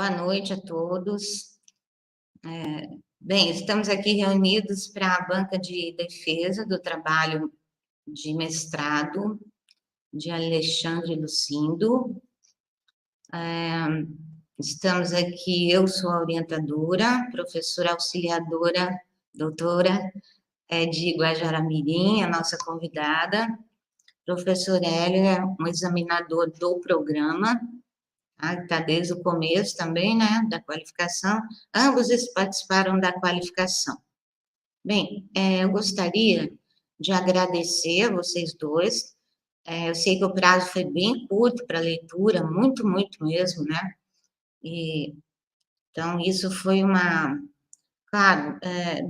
Boa noite a todos. Bem, estamos aqui reunidos para a banca de defesa do trabalho de mestrado de Alexandre Lucindo. Estamos aqui, eu sou a orientadora, professora auxiliadora, doutora de Guajará-Mirim, a nossa convidada. Professor Hélio é um examinador do programa, está desde o começo também, né, da qualificação. Ambos eles participaram da qualificação. Bem, eu gostaria de agradecer a vocês dois. Eu sei que o prazo foi bem curto para a leitura, muito, muito mesmo, né? Então, isso foi claro,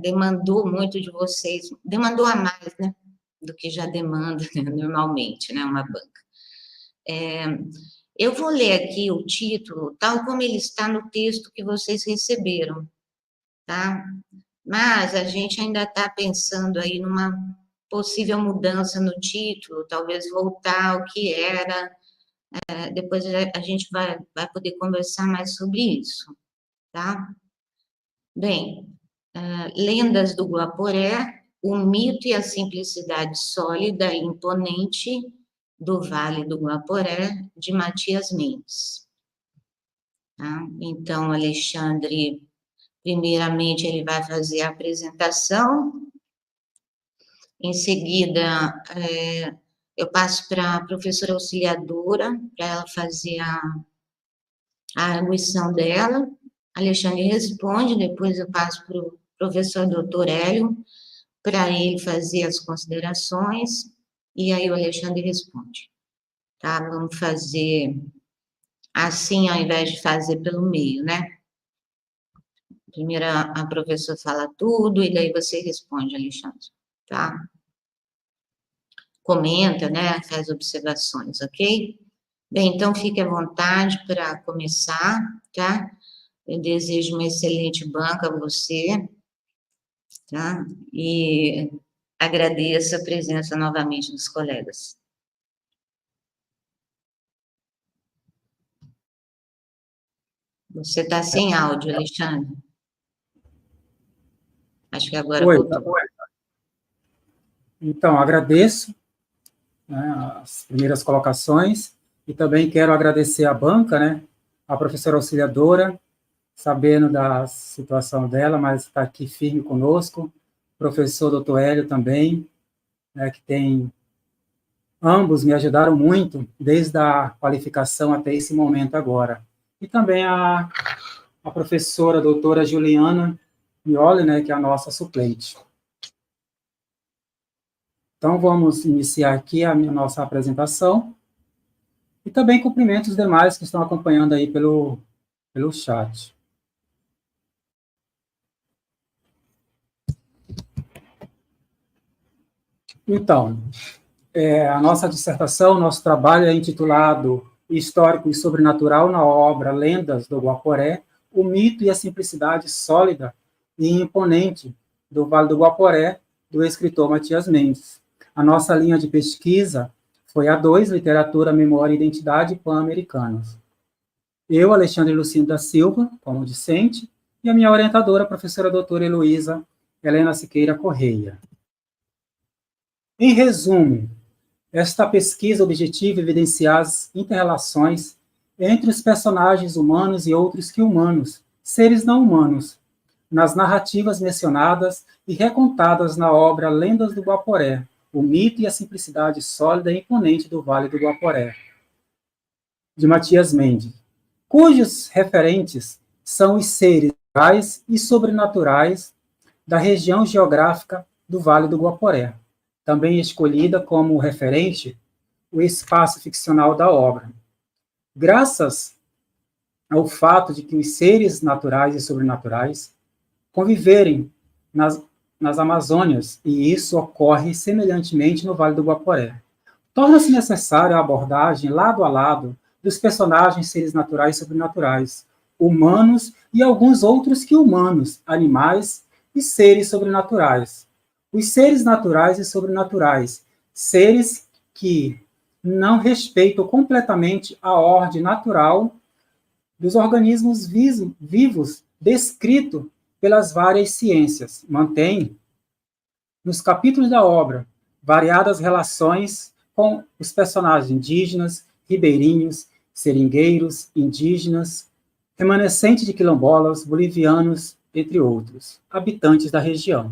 demandou muito de vocês, demandou a mais, né, do que já demanda, né, normalmente, né, uma banca. Eu vou ler aqui o título, tal como ele está no texto que vocês receberam, tá? Mas a gente ainda está pensando aí numa possível mudança no título, talvez voltar ao que era, depois a gente vai poder conversar mais sobre isso, tá? Bem, Lendas do Guaporé, o mito e a simplicidade sólida e imponente do Vale do Guaporé, de Matias Mendes. Tá? Então, Alexandre, primeiramente, ele vai fazer a apresentação, em seguida, eu passo para a professora auxiliadora, para ela fazer a arguição dela, Alexandre responde, depois eu passo para o professor doutor Hélio, para ele fazer as considerações, e aí o Alexandre responde. Tá? Vamos fazer assim, ao invés de fazer pelo meio, né? Primeiro a professora fala tudo, e daí você responde, Alexandre, tá? Comenta, né? Faz observações, ok? Bem, então fique à vontade para começar, tá? Eu desejo uma excelente banca a você, tá? E agradeço a presença novamente dos colegas. Você está sem áudio, Alexandre. Acho que agora voltou. Então, agradeço, né, as primeiras colocações e também quero agradecer à banca, né, a professora auxiliadora, sabendo da situação dela, mas está aqui firme conosco, professor doutor Hélio também, né, que tem... Ambos me ajudaram muito, desde a qualificação até esse momento agora. E também a professora doutora Juliana Mioli, né, que é a nossa suplente. Então, vamos iniciar aqui a nossa apresentação. E também cumprimento os demais que estão acompanhando aí pelo chat. Então, a nossa dissertação, nosso trabalho é intitulado Histórico e Sobrenatural na obra Lendas do Guaporé, o mito e a simplicidade sólida e imponente do Vale do Guaporé, do escritor Matias Mendes. A nossa linha de pesquisa foi a 2, Literatura, Memória e Identidade Pan-Americanas. Eu, Alexandre Lucindo da Silva, como discente, e a minha orientadora, a professora doutora Heloísa Helena Siqueira Correia. Em resumo, esta pesquisa objetiva evidenciar as inter-relações entre os personagens humanos e outros que humanos, seres não humanos, nas narrativas mencionadas e recontadas na obra Lendas do Guaporé, o mito e a simplicidade sólida e imponente do Vale do Guaporé, de Matias Mendes, cujos referentes são os seres naturais e sobrenaturais da região geográfica do Vale do Guaporé, também escolhida como referente o espaço ficcional da obra. Graças ao fato de que os seres naturais e sobrenaturais conviverem nas Amazônias, e isso ocorre semelhantemente no Vale do Guaporé, torna-se necessária a abordagem lado a lado dos personagens seres naturais e sobrenaturais, humanos e alguns outros que humanos, animais e seres sobrenaturais. Os seres naturais e sobrenaturais, seres que não respeitam completamente a ordem natural dos organismos vivos descrito pelas várias ciências. Mantém, nos capítulos da obra, variadas relações com os personagens indígenas, ribeirinhos, seringueiros, indígenas, remanescentes de quilombolas, bolivianos, entre outros, habitantes da região.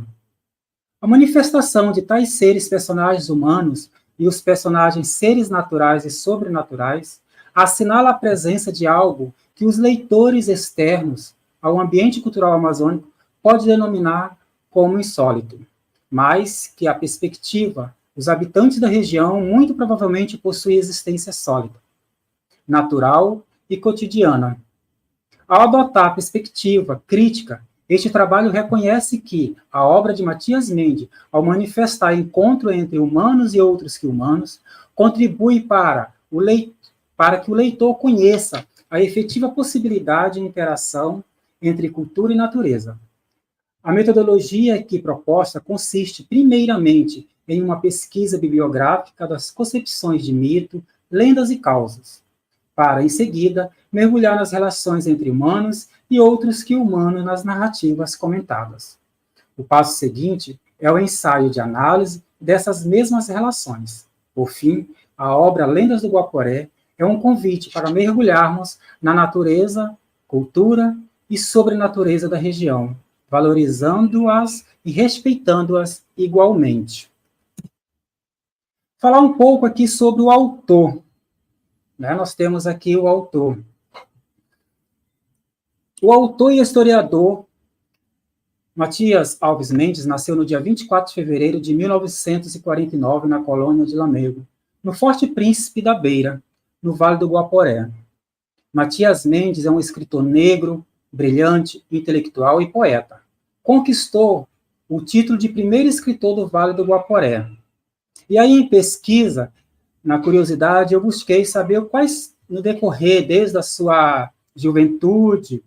A manifestação de tais seres personagens humanos e os personagens seres naturais e sobrenaturais assinala a presença de algo que os leitores externos ao ambiente cultural amazônico podem denominar como insólito, mas que a perspectiva dos habitantes da região muito provavelmente possui existência sólida, natural e cotidiana. Ao adotar a perspectiva crítica, este trabalho reconhece que a obra de Matias Mendes, ao manifestar encontro entre humanos e outros que humanos, contribui para que o leitor conheça a efetiva possibilidade de interação entre cultura e natureza. A metodologia aqui proposta consiste, primeiramente, em uma pesquisa bibliográfica das concepções de mito, lendas e causas, para, em seguida, mergulhar nas relações entre humanos e outros que humanos nas narrativas comentadas. O passo seguinte é o ensaio de análise dessas mesmas relações. Por fim, a obra Lendas do Guaporé é um convite para mergulharmos na natureza, cultura e sobrenatureza da região, valorizando-as e respeitando-as igualmente. Falar um pouco aqui sobre o autor. Nós temos aqui o autor. O autor e historiador Matias Alves Mendes nasceu no dia 24 de fevereiro de 1949 na colônia de Lamego, no Forte Príncipe da Beira, no Vale do Guaporé. Matias Mendes é um escritor negro, brilhante, intelectual e poeta. Conquistou o título de primeiro escritor do Vale do Guaporé. E aí, em pesquisa, na curiosidade, eu busquei saber quais, no decorrer, desde a sua juventude,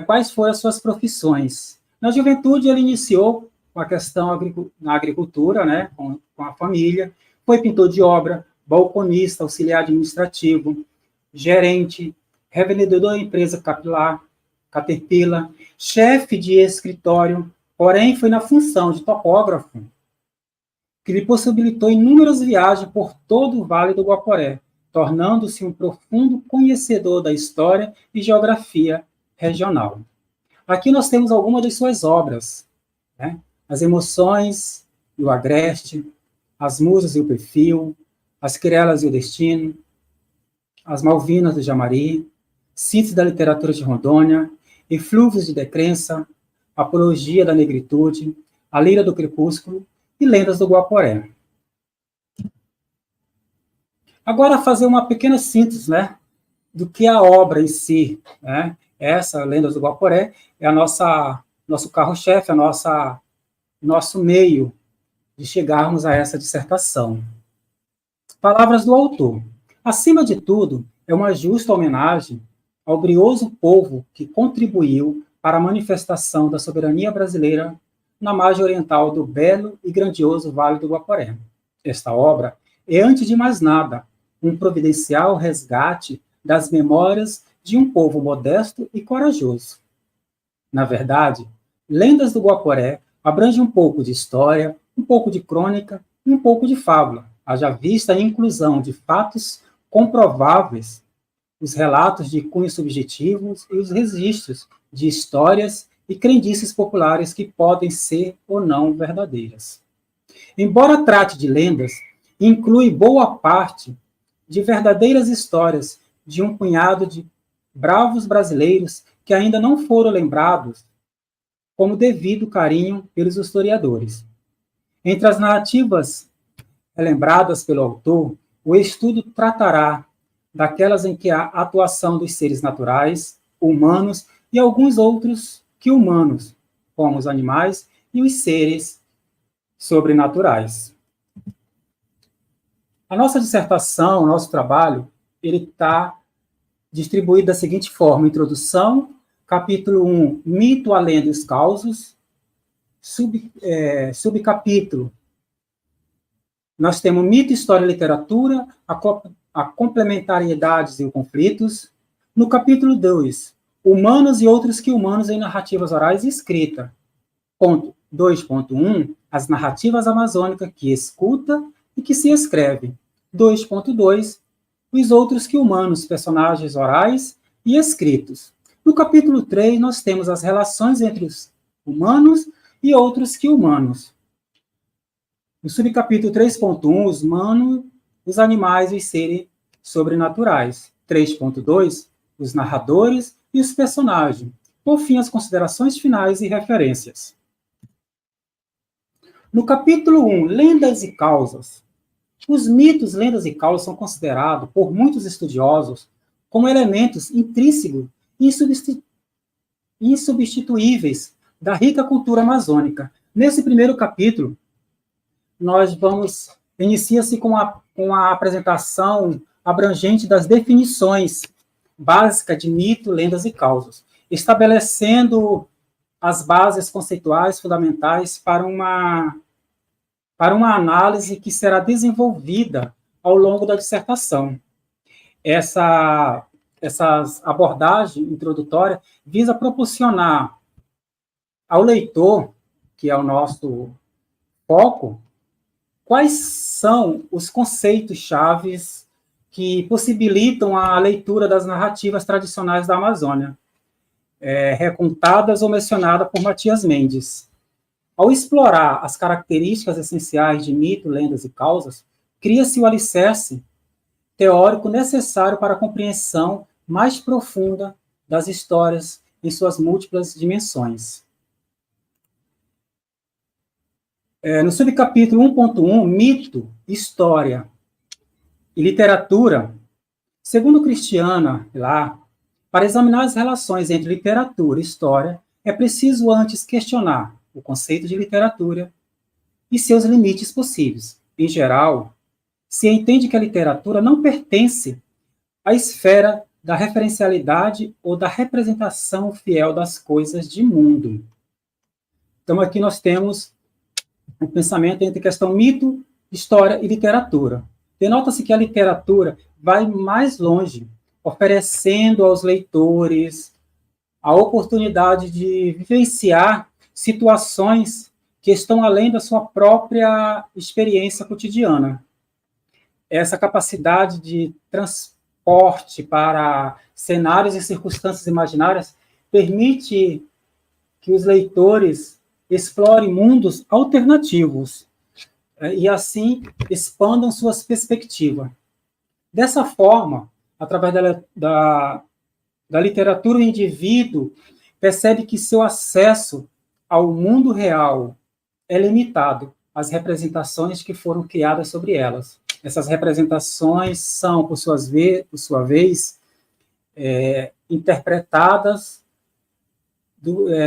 quais foram as suas profissões. Na juventude, ele iniciou com a questão na agricultura, com a família, foi pintor de obra, balconista, auxiliar administrativo, gerente, revendedor da empresa Caterpillar, chefe de escritório, porém foi na função de topógrafo que lhe possibilitou inúmeras viagens por todo o Vale do Guaporé, tornando-se um profundo conhecedor da história e geografia regional. Aqui nós temos algumas de suas obras, As Emoções e o Agreste, As Musas e o Perfil, As Querelas e o Destino, As Malvinas do Jamari, Síntese da Literatura de Rondônia, Eflúvios de Decrença, Apologia da Negritude, A Lira do Crepúsculo e Lendas do Guaporé. Agora, fazer uma pequena síntese, do que a obra em si, Essa, Lendas do Guaporé, é nosso carro-chefe, nosso meio de chegarmos a essa dissertação. Palavras do autor. Acima de tudo, é uma justa homenagem ao brioso povo que contribuiu para a manifestação da soberania brasileira na margem oriental do belo e grandioso Vale do Guaporé. Esta obra é, antes de mais nada, um providencial resgate das memórias de um povo modesto e corajoso. Na verdade, Lendas do Guaporé abrange um pouco de história, um pouco de crônica e um pouco de fábula, haja vista a inclusão de fatos comprováveis, os relatos de cunhos subjetivos e os registros de histórias e crendices populares que podem ser ou não verdadeiras. Embora trate de lendas, inclui boa parte de verdadeiras histórias de um punhado de bravos brasileiros que ainda não foram lembrados como devido carinho pelos historiadores. Entre as narrativas lembradas pelo autor, o estudo tratará daquelas em que há atuação dos seres naturais, humanos e alguns outros que humanos, como os animais e os seres sobrenaturais. A nossa dissertação, o nosso trabalho, ele está distribuído da seguinte forma: introdução, capítulo 1, mito, a lenda e os causos, subcapítulo, nós temos mito, história e literatura, a complementariedades e os conflitos. No capítulo 2, humanos e outros que humanos em narrativas orais e escrita. Ponto 2.1, as narrativas amazônicas que escuta e que se escreve. 2.2, os outros que humanos, personagens orais e escritos. No capítulo 3, nós temos as relações entre os humanos e outros que humanos. No subcapítulo 3.1, os humanos, os animais e os seres sobrenaturais. 3.2, os narradores e os personagens. Por fim, as considerações finais e referências. No capítulo 1, lendas e causas. Os mitos, lendas e causas são considerados, por muitos estudiosos, como elementos intrínsecos e insubstituíveis da rica cultura amazônica. Nesse primeiro capítulo, nós vamos inicia-se com a apresentação abrangente das definições básicas de mito, lendas e causas, estabelecendo as bases conceituais fundamentais para uma análise que será desenvolvida ao longo da dissertação. Essa abordagem introdutória visa proporcionar ao leitor, que é o nosso foco, quais são os conceitos chaves que possibilitam a leitura das narrativas tradicionais da Amazônia, recontadas ou mencionadas por Matias Mendes. Ao explorar as características essenciais de mito, lendas e causas, cria-se o alicerce teórico necessário para a compreensão mais profunda das histórias em suas múltiplas dimensões. No subcapítulo 1.1, mito, história e literatura, segundo Cristiana, para examinar as relações entre literatura e história, é preciso antes questionar o conceito de literatura e seus limites possíveis. Em geral, se entende que a literatura não pertence à esfera da referencialidade ou da representação fiel das coisas de mundo. Então, aqui nós temos o pensamento entre questão mito, história e literatura. Denota-se que a literatura vai mais longe, oferecendo aos leitores a oportunidade de vivenciar situações que estão além da sua própria experiência cotidiana. Essa capacidade de transporte para cenários e circunstâncias imaginárias permite que os leitores explorem mundos alternativos e, assim, expandam suas perspectivas. Dessa forma, através da literatura, o indivíduo percebe que seu acesso ao mundo real é limitado às representações que foram criadas sobre elas. Essas representações são, por sua vez, interpretadas,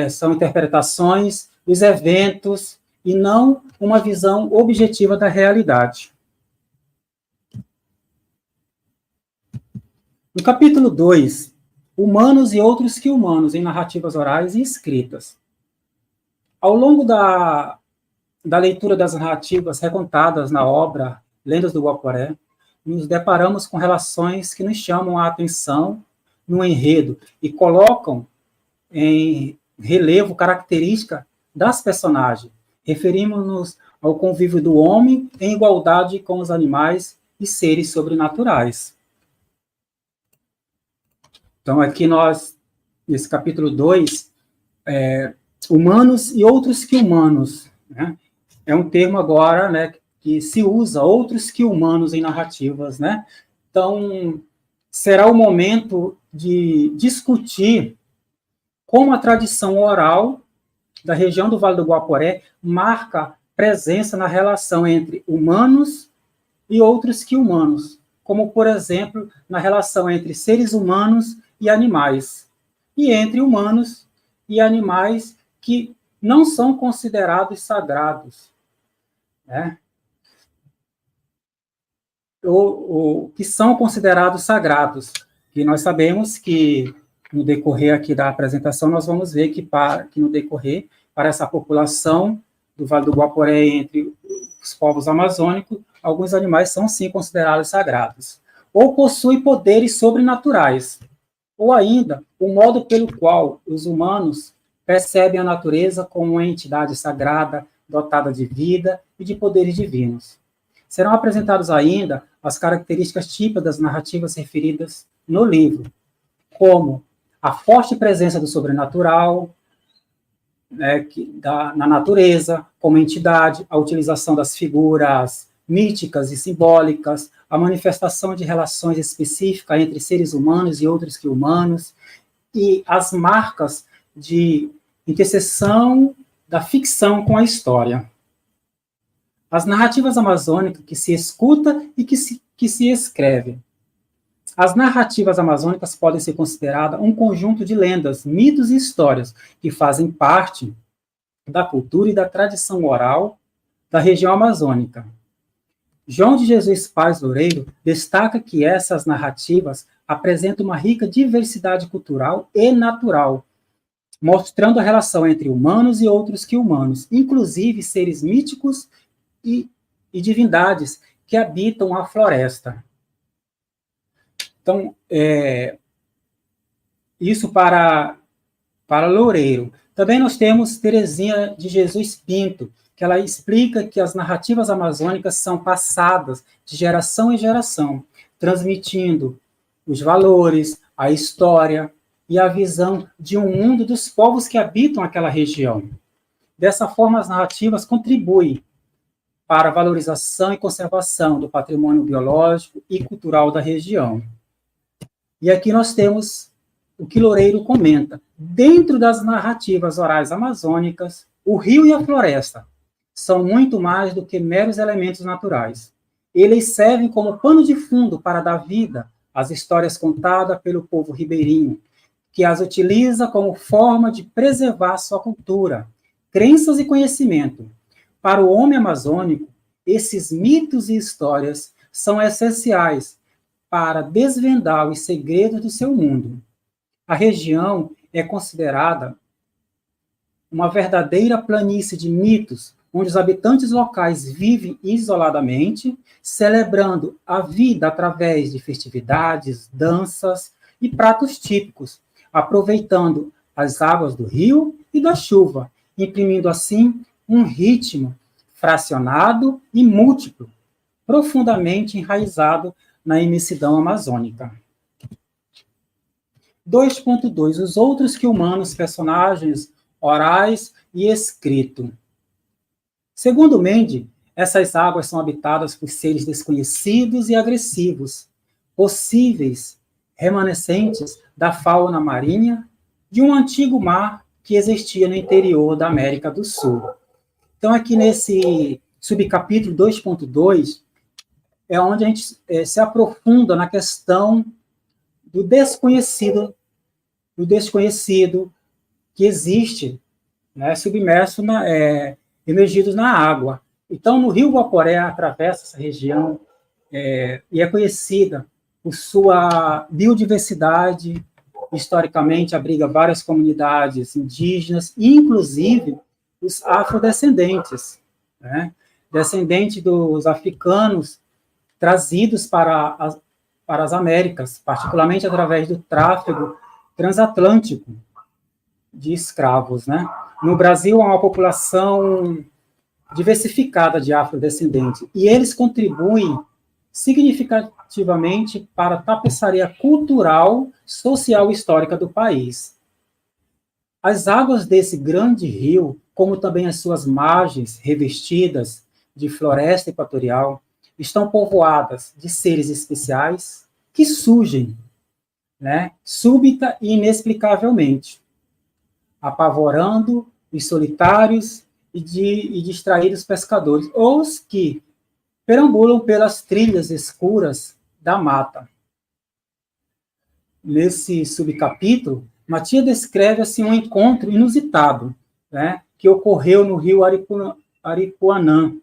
são interpretações dos eventos e não uma visão objetiva da realidade. No capítulo 2, humanos e outros que humanos, em narrativas orais e escritas. Ao longo da leitura das narrativas recontadas na obra Lendas do Guaporé, nos deparamos com relações que nos chamam a atenção no enredo e colocam em relevo característica das personagens. Referimos-nos ao convívio do homem em igualdade com os animais e seres sobrenaturais. Então, aqui nós, nesse capítulo 2, humanos e outros que humanos, né? É um termo agora, né, que se usa, outros que humanos em narrativas, né? Então, será o momento de discutir como a tradição oral da região do Vale do Guaporé marca presença na relação entre humanos e outros que humanos, como, por exemplo, na relação entre seres humanos e animais, e entre humanos e animais que não são considerados sagrados, né? Ou que são considerados sagrados, que nós sabemos que, no decorrer aqui da apresentação, nós vamos ver que no decorrer, para essa população do Vale do Guaporé, entre os povos amazônicos, alguns animais são, sim, considerados sagrados, ou possuem poderes sobrenaturais, ou ainda o modo pelo qual os humanos percebem a natureza como uma entidade sagrada, dotada de vida e de poderes divinos. Serão apresentados ainda as características típicas das narrativas referidas no livro, como a forte presença do sobrenatural, né, na natureza, como entidade, a utilização das figuras míticas e simbólicas, a manifestação de relações específicas entre seres humanos e outros que humanos, e as marcas de interseção da ficção com a história. As narrativas amazônicas que se escuta e que se escreve. As narrativas amazônicas podem ser consideradas um conjunto de lendas, mitos e histórias que fazem parte da cultura e da tradição oral da região amazônica. João de Jesus Paz Loureiro destaca que essas narrativas apresentam uma rica diversidade cultural e natural, mostrando a relação entre humanos e outros que humanos, inclusive seres míticos e divindades que habitam a floresta. Então, isso para Loureiro. Também nós temos Terezinha de Jesus Pinto, que ela explica que as narrativas amazônicas são passadas de geração em geração, transmitindo os valores, a história e a visão de um mundo dos povos que habitam aquela região. Dessa forma, as narrativas contribuem para a valorização e conservação do patrimônio biológico e cultural da região. E aqui nós temos o que Loureiro comenta. Dentro das narrativas orais amazônicas, o rio e a floresta são muito mais do que meros elementos naturais. Eles servem como pano de fundo para dar vida às histórias contadas pelo povo ribeirinho, que as utiliza como forma de preservar sua cultura, crenças e conhecimento. Para o homem amazônico, esses mitos e histórias são essenciais para desvendar os segredos do seu mundo. A região é considerada uma verdadeira planície de mitos, onde os habitantes locais vivem isoladamente, celebrando a vida através de festividades, danças e pratos típicos, aproveitando as águas do rio e da chuva, imprimindo assim um ritmo fracionado e múltiplo, profundamente enraizado na imensidão amazônica. 2.2. Os outros que humanos, personagens orais e escrito. Segundo Mendes, essas águas são habitadas por seres desconhecidos e agressivos, possíveis remanescentes da fauna marinha de um antigo mar que existia no interior da América do Sul. Então, aqui nesse subcapítulo 2.2, é onde a gente se aprofunda na questão do desconhecido que existe, né, submerso, emergidos na água. Então, no Rio Guaporé, atravessa essa região e é conhecida por sua biodiversidade. Historicamente, abriga várias comunidades indígenas, inclusive os afrodescendentes, né, descendentes dos africanos trazidos para as Américas, particularmente através do tráfego transatlântico de escravos, né? No Brasil, há uma população diversificada de afrodescendentes, e eles contribuem significativamente para a tapeçaria cultural, social e histórica do país. As águas desse grande rio, como também as suas margens revestidas de floresta equatorial, estão povoadas de seres especiais que surgem, né, súbita e inexplicavelmente, apavorando os solitários e distraídos pescadores, ou os que perambulam pelas trilhas escuras da mata. Nesse subcapítulo, Matias descreve assim, um encontro inusitado, né, que ocorreu no rio Aripuanã,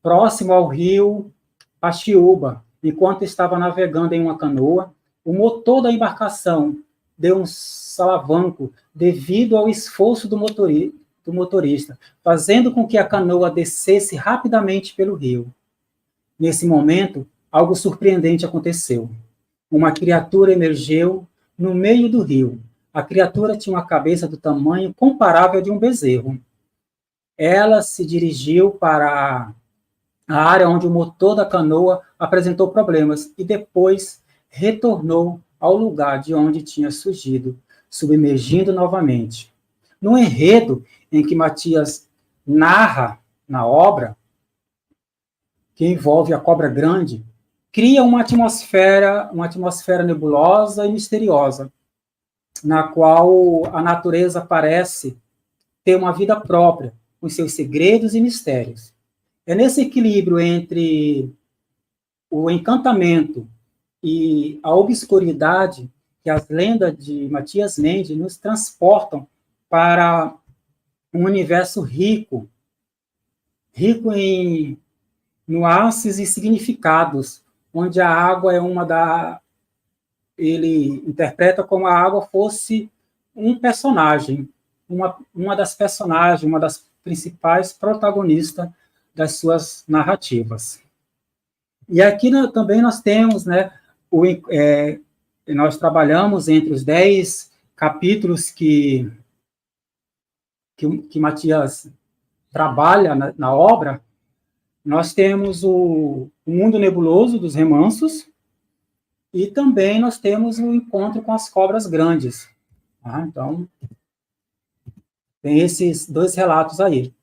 próximo ao rio Paxiúba. Enquanto estava navegando em uma canoa, o motor da embarcação deu um salavanco devido ao esforço do motorista, fazendo com que a canoa descesse rapidamente pelo rio. Nesse momento, algo surpreendente aconteceu. Uma criatura emergiu no meio do rio. A criatura tinha uma cabeça do tamanho comparável de um bezerro. Ela se dirigiu para a área onde o motor da canoa apresentou problemas e depois retornou ao lugar de onde tinha surgido, submergindo novamente. No enredo em que Matias narra na obra, que envolve a cobra grande, cria uma atmosfera nebulosa e misteriosa, na qual a natureza parece ter uma vida própria, com seus segredos e mistérios. É nesse equilíbrio entre o encantamento e a obscuridade que as lendas de Matias Mendes nos transportam para um universo rico em nuances e significados, onde a água é ele interpreta como a água fosse um personagem, uma das personagens, uma das principais protagonistas das suas narrativas. E aqui também nós temos, né, nós trabalhamos entre os 10 capítulos que Matias trabalha na obra, nós temos o mundo nebuloso dos remansos e também nós temos o encontro com as cobras grandes. Tá? Então, tem esses 2 relatos aí.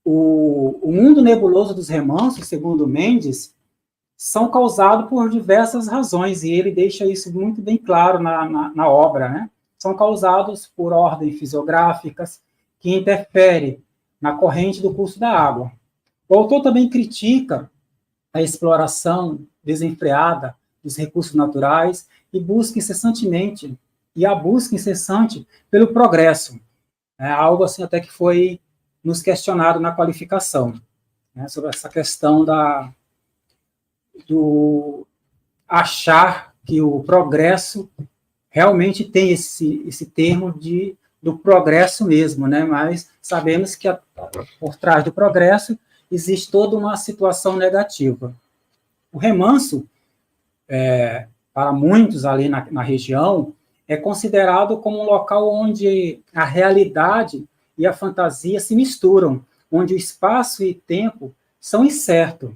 O mundo nebuloso dos remansos, segundo Mendes, são causados por diversas razões, e ele deixa isso muito bem claro na obra, né? São causados por ordens fisiográficas que interferem na corrente do curso da água. O autor também critica a exploração desenfreada dos recursos naturais e a busca incessante pelo progresso. Algo assim até que foi nos questionado na qualificação, né, sobre essa questão do achar que o progresso realmente tem esse termo do progresso mesmo, né, mas sabemos que por trás do progresso existe toda uma situação negativa. O remanso, para muitos ali na região, é considerado como um local onde a realidade e a fantasia se misturam, onde o espaço e tempo são incertos.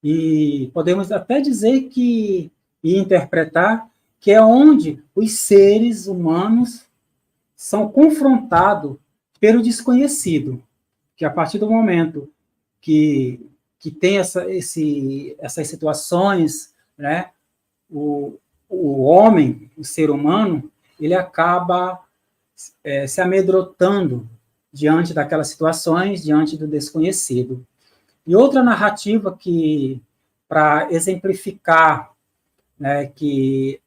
E podemos até dizer e interpretar que é onde os seres humanos são confrontados pelo desconhecido, que a partir do momento que tem essas situações, né, o homem, o ser humano, ele acaba se amedrontando diante daquelas situações, diante do desconhecido. E outra narrativa que, para exemplificar, né, que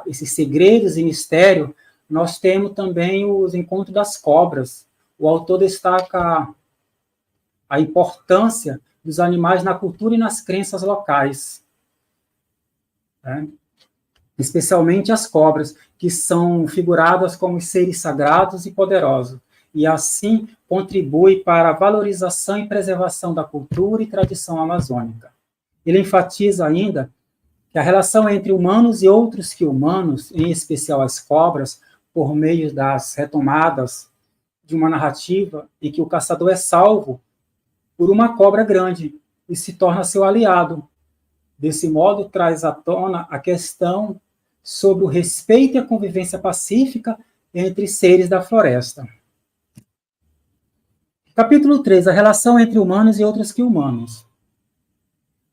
esses segredos e mistério, nós temos também os encontros das cobras. O autor destaca a importância dos animais na cultura e nas crenças locais, né? Especialmente as cobras, que são figuradas como seres sagrados e poderosos, e assim contribui para a valorização e preservação da cultura e tradição amazônica. Ele enfatiza ainda que a relação entre humanos e outros que humanos, em especial as cobras, por meio das retomadas de uma narrativa em que o caçador é salvo por uma cobra grande e se torna seu aliado. Desse modo, traz à tona a questão sobre o respeito e a convivência pacífica entre seres da floresta. Capítulo 3. A relação entre humanos e outros que humanos.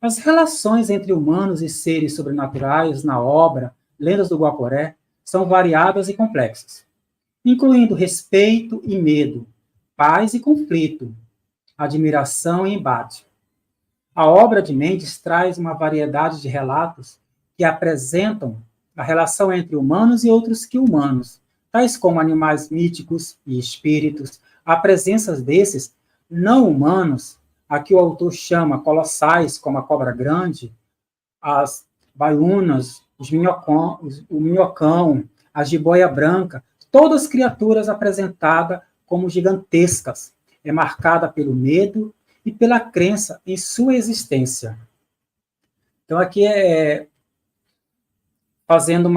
As relações entre humanos e seres sobrenaturais na obra Lendas do Guaporé são variadas e complexas, incluindo respeito e medo, paz e conflito, admiração e embate. A obra de Mendes traz uma variedade de relatos que apresentam a relação entre humanos e outros que humanos, tais como animais míticos e espíritos, a presença desses não humanos, a que o autor chama colossais, como a cobra grande, as baiunas, o minhocão, a jiboia branca, todas criaturas apresentadas como gigantescas, é marcada pelo medo e pela crença em sua existência. Então, aqui fazendo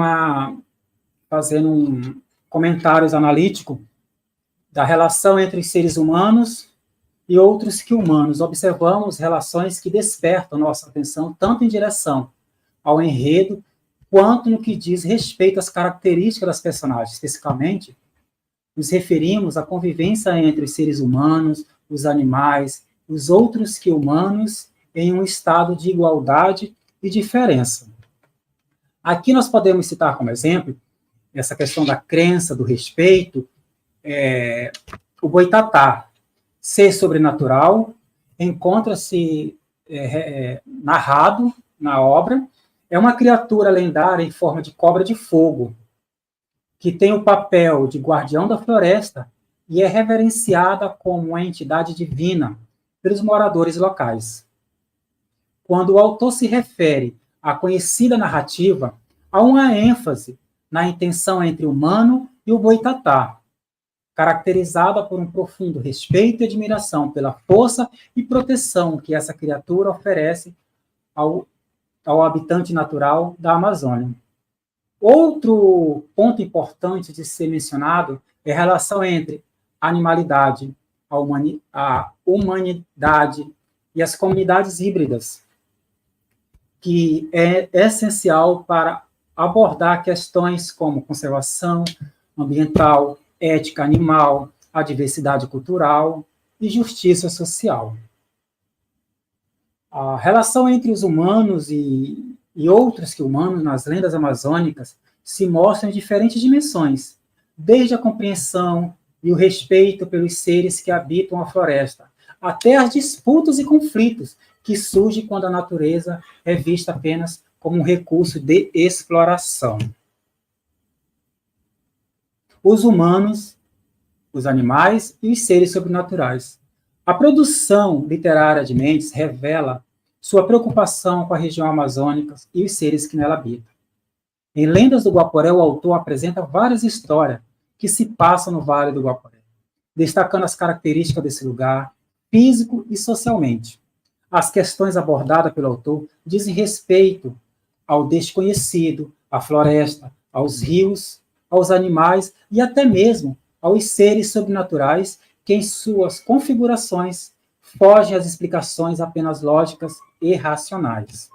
um comentário analítico da relação entre os seres humanos e outros que humanos. Observamos relações que despertam nossa atenção tanto em direção ao enredo, quanto no que diz respeito às características das personagens. Especificamente, nos referimos à convivência entre os seres humanos, os animais, os outros que humanos, em um estado de igualdade e diferença. Aqui nós podemos citar como exemplo essa questão da crença, do respeito, o boitatá, ser sobrenatural, encontra-se narrado na obra, é uma criatura lendária em forma de cobra de fogo, que tem o papel de guardião da floresta e é reverenciada como uma entidade divina pelos moradores locais. Quando o autor se refere à conhecida narrativa, há uma ênfase na intenção entre o humano e o boitatá, caracterizada por um profundo respeito e admiração pela força e proteção que essa criatura oferece ao habitante natural da Amazônia. Outro ponto importante de ser mencionado é a relação entre a animalidade, a humanidade e as comunidades híbridas, que é essencial para abordar questões como conservação ambiental, ética animal, a diversidade cultural e justiça social. A relação entre os humanos e outros que humanos nas lendas amazônicas se mostra em diferentes dimensões, desde a compreensão e o respeito pelos seres que habitam a floresta, até as disputas e conflitos que surgem quando a natureza é vista apenas como um recurso de exploração. Os humanos, os animais e os seres sobrenaturais. A produção literária de Mendes revela sua preocupação com a região amazônica e os seres que nela habitam. Em Lendas do Guaporé, o autor apresenta várias histórias que se passam no Vale do Guaporé, destacando as características desse lugar, físico e socialmente. As questões abordadas pelo autor dizem respeito ao desconhecido, à floresta, aos rios, aos animais e até mesmo aos seres sobrenaturais que, em suas configurações, fogem às explicações apenas lógicas e racionais.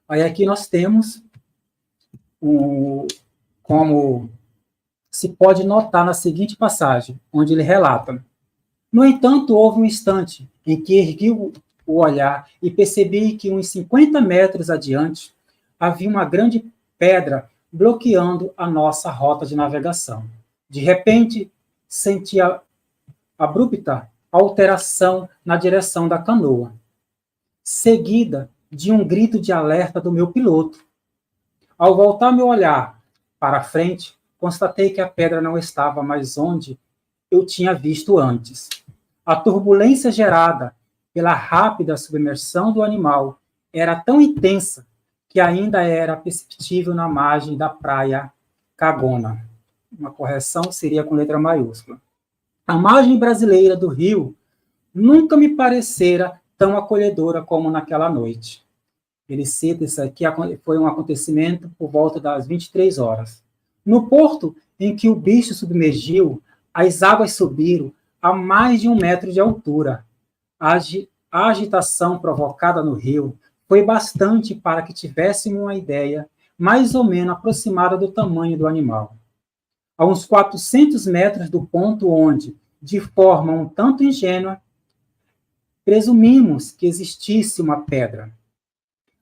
Aí aqui nós temos, como se pode notar na seguinte passagem, onde ele relata: no entanto, houve um instante em que ergui o olhar e percebi que uns 50 metros adiante havia uma grande pedra bloqueando a nossa rota de navegação. De repente, senti a abrupta alteração na direção da canoa, seguida de um grito de alerta do meu piloto. Ao voltar meu olhar para frente, constatei que a pedra não estava mais onde eu tinha visto antes. A turbulência gerada pela rápida submersão do animal era tão intensa que ainda era perceptível na margem da praia Cagona. Uma correção seria com letra maiúscula. A margem brasileira do rio nunca me parecera tão acolhedora como naquela noite. Ele cita isso aqui, foi um acontecimento por volta das 23 horas. No porto em que o bicho submergiu, as águas subiram a mais de 1 metro de altura. A agitação provocada no rio foi bastante para que tivéssemos uma ideia mais ou menos aproximada do tamanho do animal. A uns 400 metros do ponto onde, de forma um tanto ingênua, presumimos que existisse uma pedra.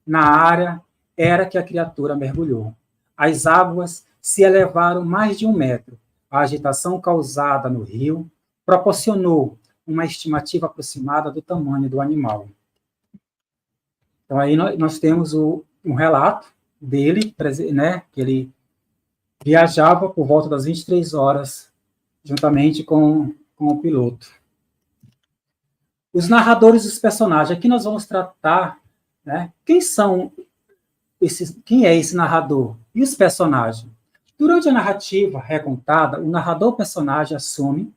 Na área era que a criatura mergulhou. As águas se elevaram mais de 1 metro. A agitação causada no rio proporcionou uma estimativa aproximada do tamanho do animal. Então, aí nós temos um relato dele, né, que ele viajava por volta das 23 horas, juntamente com o piloto. Os narradores dos personagens. Aqui nós vamos tratar, né, quem é esse narrador e os personagens. Durante a narrativa recontada, o narrador-personagem assume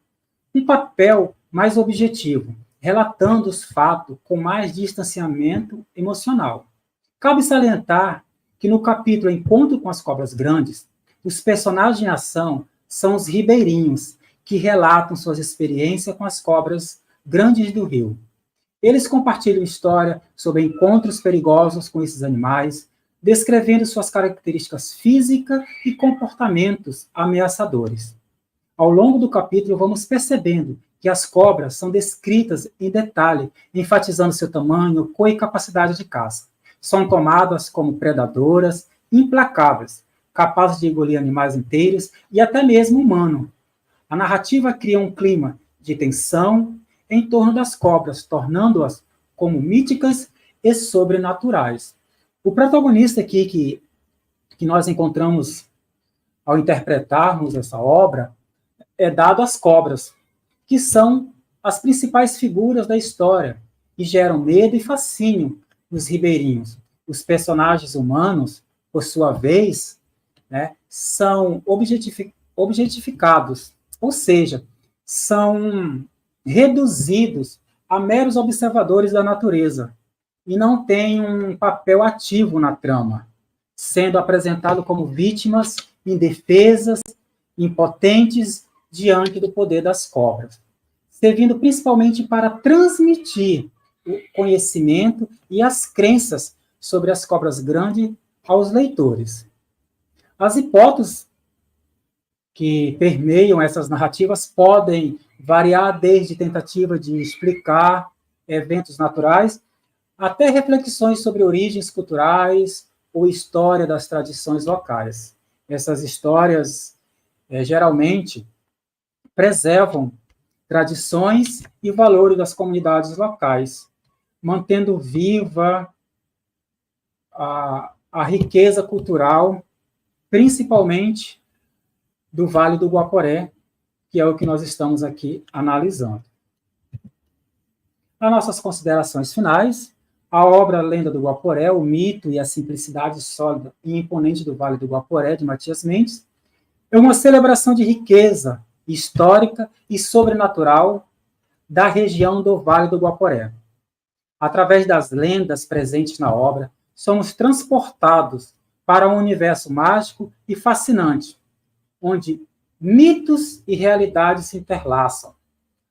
um papel mais objetivo, relatando os fatos com mais distanciamento emocional. Cabe salientar que no capítulo Encontro com as Cobras Grandes, os personagens em ação são os ribeirinhos, que relatam suas experiências com as cobras grandes do rio. Eles compartilham história sobre encontros perigosos com esses animais, descrevendo suas características físicas e comportamentos ameaçadores. Ao longo do capítulo, vamos percebendo que as cobras são descritas em detalhe, enfatizando seu tamanho, cor e capacidade de caça. São tomadas como predadoras implacáveis, capazes de engolir animais inteiros e até mesmo humanos. A narrativa cria um clima de tensão em torno das cobras, tornando-as como míticas e sobrenaturais. O protagonista aqui que nós encontramos ao interpretarmos essa obra é dado às cobras, que são as principais figuras da história e geram medo e fascínio nos ribeirinhos. Os personagens humanos, por sua vez, né, são objetificados, ou seja, são reduzidos a meros observadores da natureza e não têm um papel ativo na trama, sendo apresentados como vítimas indefesas, impotentes diante do poder das cobras, servindo principalmente para transmitir o conhecimento e as crenças sobre as cobras grandes aos leitores. As hipóteses que permeiam essas narrativas podem variar desde tentativa de explicar eventos naturais até reflexões sobre origens culturais ou história das tradições locais. Essas histórias, geralmente, preservam tradições e valores das comunidades locais, mantendo viva a riqueza cultural, principalmente do Vale do Guaporé, que é o que nós estamos aqui analisando. As nossas considerações finais, a obra Lenda do Guaporé, o mito e a simplicidade sólida e imponente do Vale do Guaporé, de Matias Mendes, é uma celebração de riqueza histórica e sobrenatural da região do Vale do Guaporé. Através das lendas presentes na obra, somos transportados para um universo mágico e fascinante, onde mitos e realidades se interlaçam.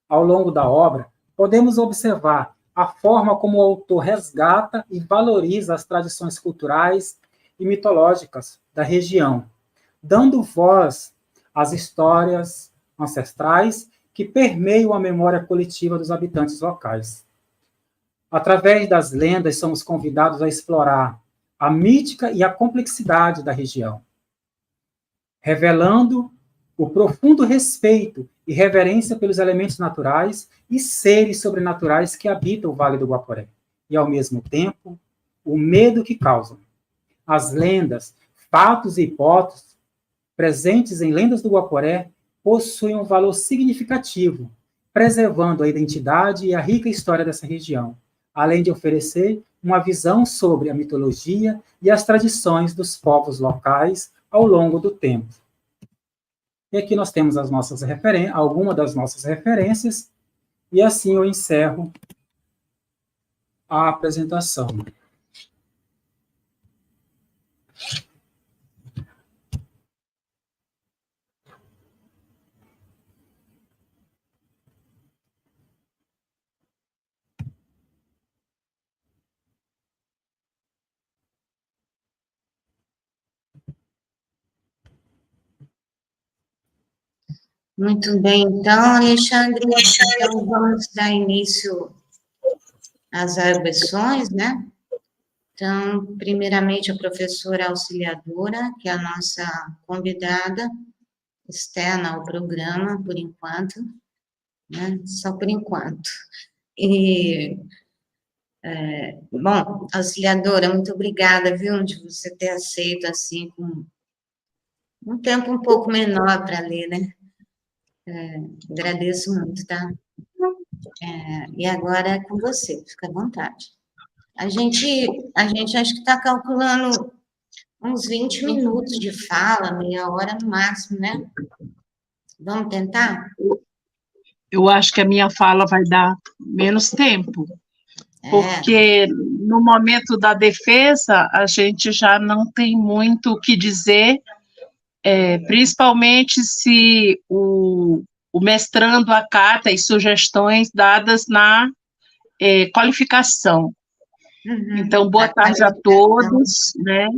Ao longo da obra, podemos observar a forma como o autor resgata e valoriza as tradições culturais e mitológicas da região, dando voz às histórias ancestrais que permeiam a memória coletiva dos habitantes locais. Através das lendas, somos convidados a explorar a mítica e a complexidade da região, revelando o profundo respeito e reverência pelos elementos naturais e seres sobrenaturais que habitam o Vale do Guaporé, e, ao mesmo tempo, o medo que causam. As lendas, fatos e hipóteses presentes em Lendas do Guaporé possuem um valor significativo, preservando a identidade e a rica história dessa região, além de oferecer uma visão sobre a mitologia e as tradições dos povos locais ao longo do tempo. E aqui nós temos as nossas algumas das nossas referências, e assim eu encerro a apresentação. Muito bem, então, Alexandre, então vamos dar início às arguições, né? Então, primeiramente, a professora auxiliadora, que é a nossa convidada externa ao programa, por enquanto, né? Só por enquanto. E, bom, auxiliadora, muito obrigada, viu, de você ter aceito, assim, com um tempo um pouco menor para ler, né? Agradeço muito, tá? E agora é com você, fica à vontade. A gente acho que está calculando uns 20 minutos de fala, meia hora no máximo, né? Vamos tentar? Eu acho que a minha fala vai dar menos tempo. porque no momento da defesa a gente já não tem muito o que dizer, principalmente se o mestrando acata as sugestões dadas na qualificação. Então, boa tarde a todos, né?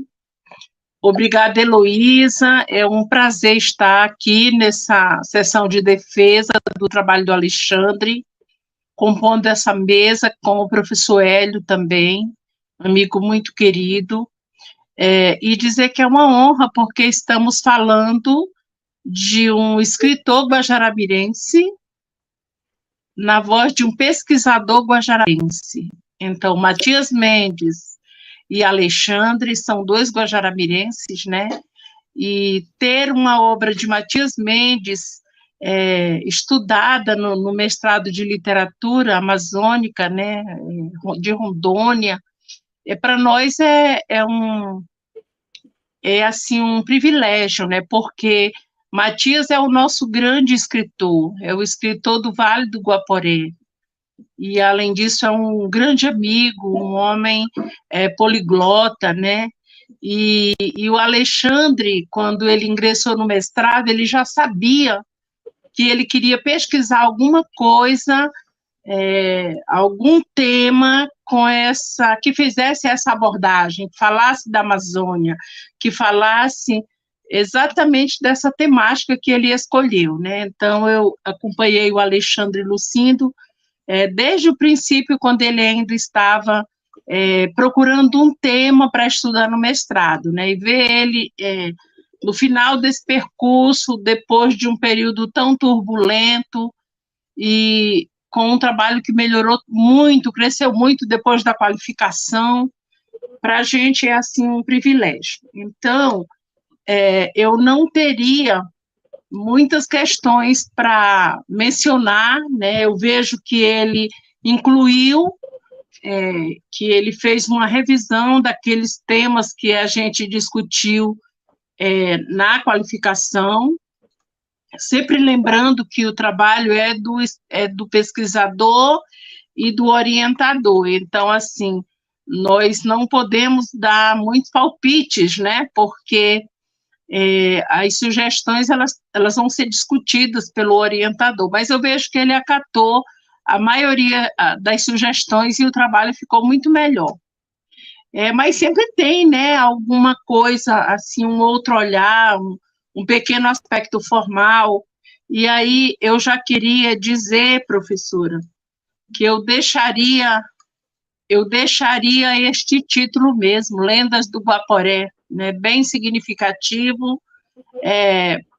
Obrigada, Heloísa, é um prazer estar aqui nessa sessão de defesa do trabalho do Alexandre, compondo essa mesa com o professor Hélio também, amigo muito querido, e dizer que é uma honra, porque estamos falando de um escritor guajaramirense na voz de um pesquisador guajaramirense. Então, Matias Mendes e Alexandre são dois guajaramirenses, né? E ter uma obra de Matias Mendes estudada no mestrado de literatura amazônica, né, de Rondônia, para nós assim um privilégio, né? Porque Matias é o nosso grande escritor, é o escritor do Vale do Guaporé. E, além disso, é um grande amigo, um homem poliglota, né? E o Alexandre, quando ele ingressou no mestrado, ele já sabia que ele queria pesquisar alguma coisa, algum tema que fizesse essa abordagem, que falasse da Amazônia, que falasse exatamente dessa temática que ele escolheu, né? Então, eu acompanhei o Alexandre Lucindo desde o princípio, quando ele ainda estava procurando um tema para estudar no mestrado, né? E ver ele no final desse percurso, depois de um período tão turbulento e com um trabalho que melhorou muito, cresceu muito depois da qualificação, para a gente é, assim, um privilégio. Então, eu não teria muitas questões para mencionar, né? Eu vejo que ele incluiu, que ele fez uma revisão daqueles temas que a gente discutiu na qualificação, sempre lembrando que o trabalho é do pesquisador e do orientador. Então, assim, nós não podemos dar muitos palpites, né? Porque as sugestões elas vão ser discutidas pelo orientador, mas eu vejo que ele acatou a maioria das sugestões e o trabalho ficou muito melhor. Mas sempre tem, né, alguma coisa, assim, um outro olhar, um pequeno aspecto formal, e aí eu já queria dizer, professora, que eu deixaria este título mesmo, Lendas do Guaporé, né, bem significativo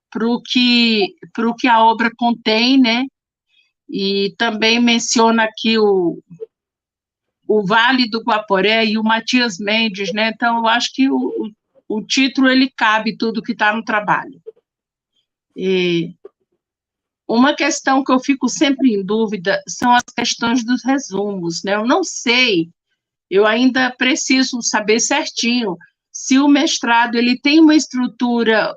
para o que a obra contém, né, e também menciona aqui o Vale do Guaporé e o Matias Mendes, né, então eu acho que o título, ele cabe tudo que está no trabalho. E uma questão que eu fico sempre em dúvida são as questões dos resumos, né, eu não sei, eu ainda preciso saber certinho se o mestrado ele tem uma estrutura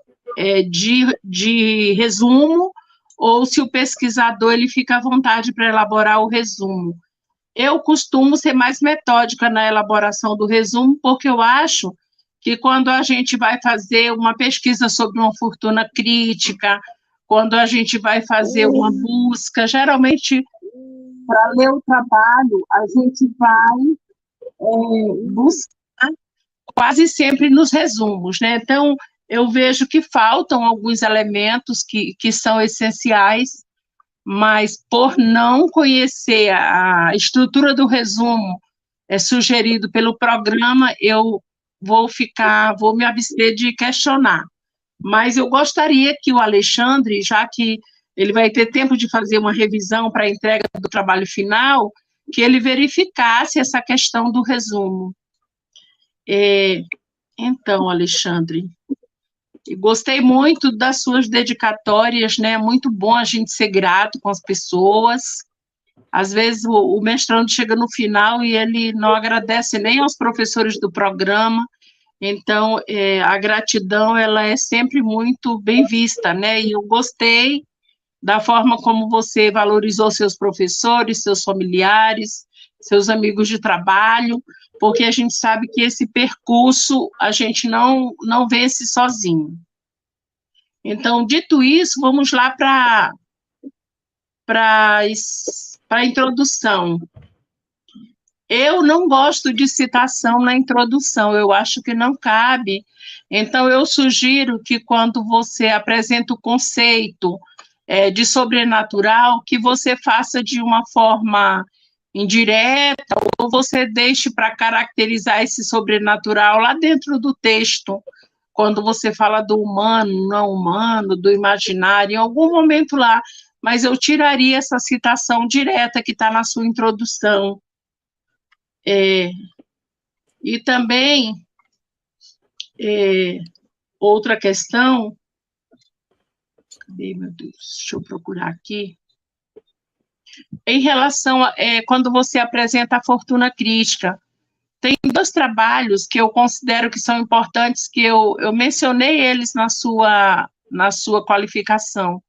de resumo ou se o pesquisador ele fica à vontade para elaborar o resumo. Eu costumo ser mais metódica na elaboração do resumo, porque eu acho que quando a gente vai fazer uma pesquisa sobre uma fortuna crítica, quando a gente vai fazer uma busca, geralmente, para ler o trabalho, a gente vai buscar quase sempre nos resumos, né? Então, eu vejo que faltam alguns elementos que são essenciais, mas por não conhecer a estrutura do resumo sugerido pelo programa, eu vou me abster de questionar. Mas eu gostaria que o Alexandre, já que ele vai ter tempo de fazer uma revisão para a entrega do trabalho final, que ele verificasse essa questão do resumo. Então, Alexandre, gostei muito das suas dedicatórias, né? Muito bom a gente ser grato com as pessoas. Às vezes o mestrando chega no final e ele não agradece nem aos professores do programa. Então, a gratidão ela é sempre muito bem vista, né? E eu gostei da forma como você valorizou seus professores, seus familiares, seus amigos de trabalho, porque a gente sabe que esse percurso a gente não vence sozinho. Então, dito isso, vamos lá para a introdução. Eu não gosto de citação na introdução, eu acho que não cabe. Então, eu sugiro que quando você apresenta o conceito de sobrenatural, que você faça de uma forma indireta, ou você deixe para caracterizar esse sobrenatural lá dentro do texto, quando você fala do humano, não humano, do imaginário, em algum momento lá, mas eu tiraria essa citação direta que está na sua introdução. E também, outra questão, cadê, meu Deus, deixa eu procurar aqui, em relação a quando você apresenta a fortuna crítica, tem 2 trabalhos que eu considero que são importantes, que eu mencionei eles na sua qualificação.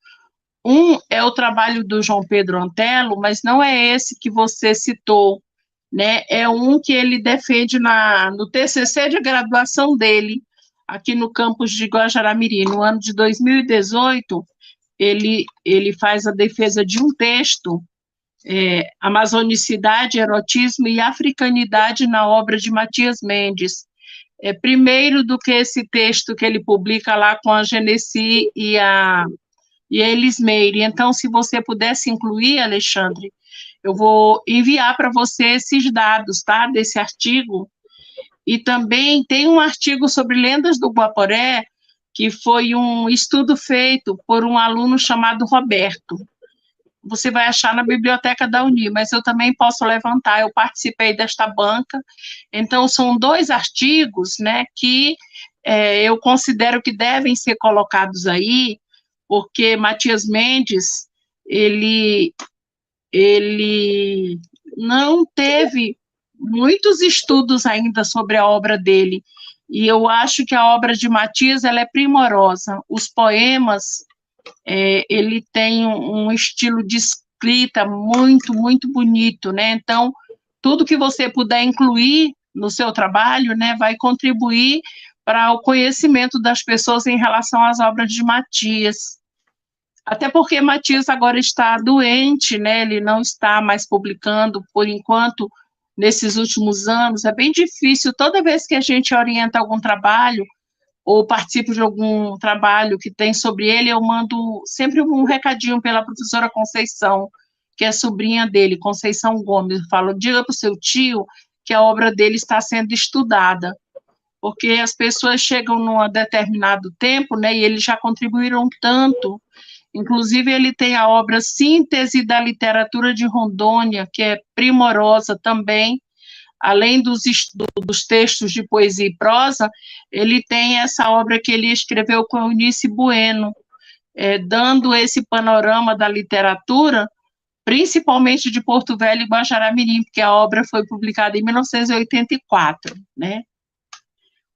Um é o trabalho do João Pedro Antelo, mas não é esse que você citou, né? É um que ele defende no TCC de graduação dele, aqui no campus de Guajará-Mirim. No ano de 2018, ele faz a defesa de um texto, Amazonicidade, Erotismo e Africanidade na obra de Matias Mendes. Primeiro do que esse texto que ele publica lá com a Genesi e a Elis Meire. Então, se você pudesse incluir, Alexandre, eu vou enviar para você esses dados, tá, desse artigo. E também tem um artigo sobre lendas do Guaporé, que foi um estudo feito por um aluno chamado Roberto. Você vai achar na biblioteca da Uni, mas eu também posso levantar, eu participei desta banca. Então, são 2 artigos, né, que eu considero que devem ser colocados aí, porque Matias Mendes, ele não teve muitos estudos ainda sobre a obra dele, e eu acho que a obra de Matias, ela é primorosa. Os poemas, ele tem um estilo de escrita muito, muito bonito, né? Então, tudo que você puder incluir no seu trabalho, né, vai contribuir para o conhecimento das pessoas em relação às obras de Matias. Até porque Matias agora está doente, né? Ele não está mais publicando, por enquanto, nesses últimos anos. É bem difícil, toda vez que a gente orienta algum trabalho, ou participo de algum trabalho que tem sobre ele, eu mando sempre um recadinho pela professora Conceição, que é sobrinha dele, Conceição Gomes. Eu falo, diga para o seu tio que a obra dele está sendo estudada, porque as pessoas chegam num determinado tempo, né, e eles já contribuíram tanto. Inclusive, ele tem a obra Síntese da Literatura de Rondônia, que é primorosa também. Além dos textos de poesia e prosa, ele tem essa obra que ele escreveu com Eunice Bueno, dando esse panorama da literatura, principalmente de Porto Velho e Guajará-Mirim, porque a obra foi publicada em 1984, né?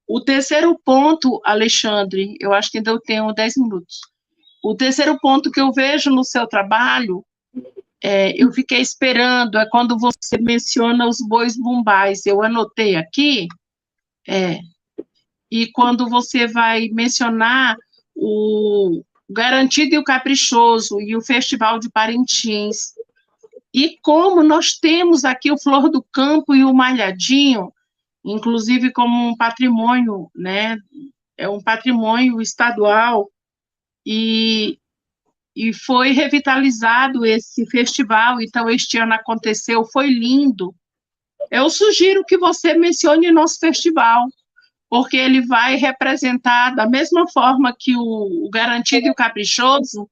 O terceiro ponto, Alexandre, eu acho que ainda eu tenho 10 minutos. O terceiro ponto que eu vejo no seu trabalho, eu fiquei esperando, é quando você menciona os bois bumbais. Eu anotei aqui, e quando você vai mencionar o Garantido e o Caprichoso e o Festival de Parintins. E como nós temos aqui o Flor do Campo e o Malhadinho, inclusive como um patrimônio, né? É um patrimônio estadual, e foi revitalizado esse festival, então este ano aconteceu, foi lindo. Eu sugiro que você mencione nosso festival, porque ele vai representar, da mesma forma que o Garantido e o Caprichoso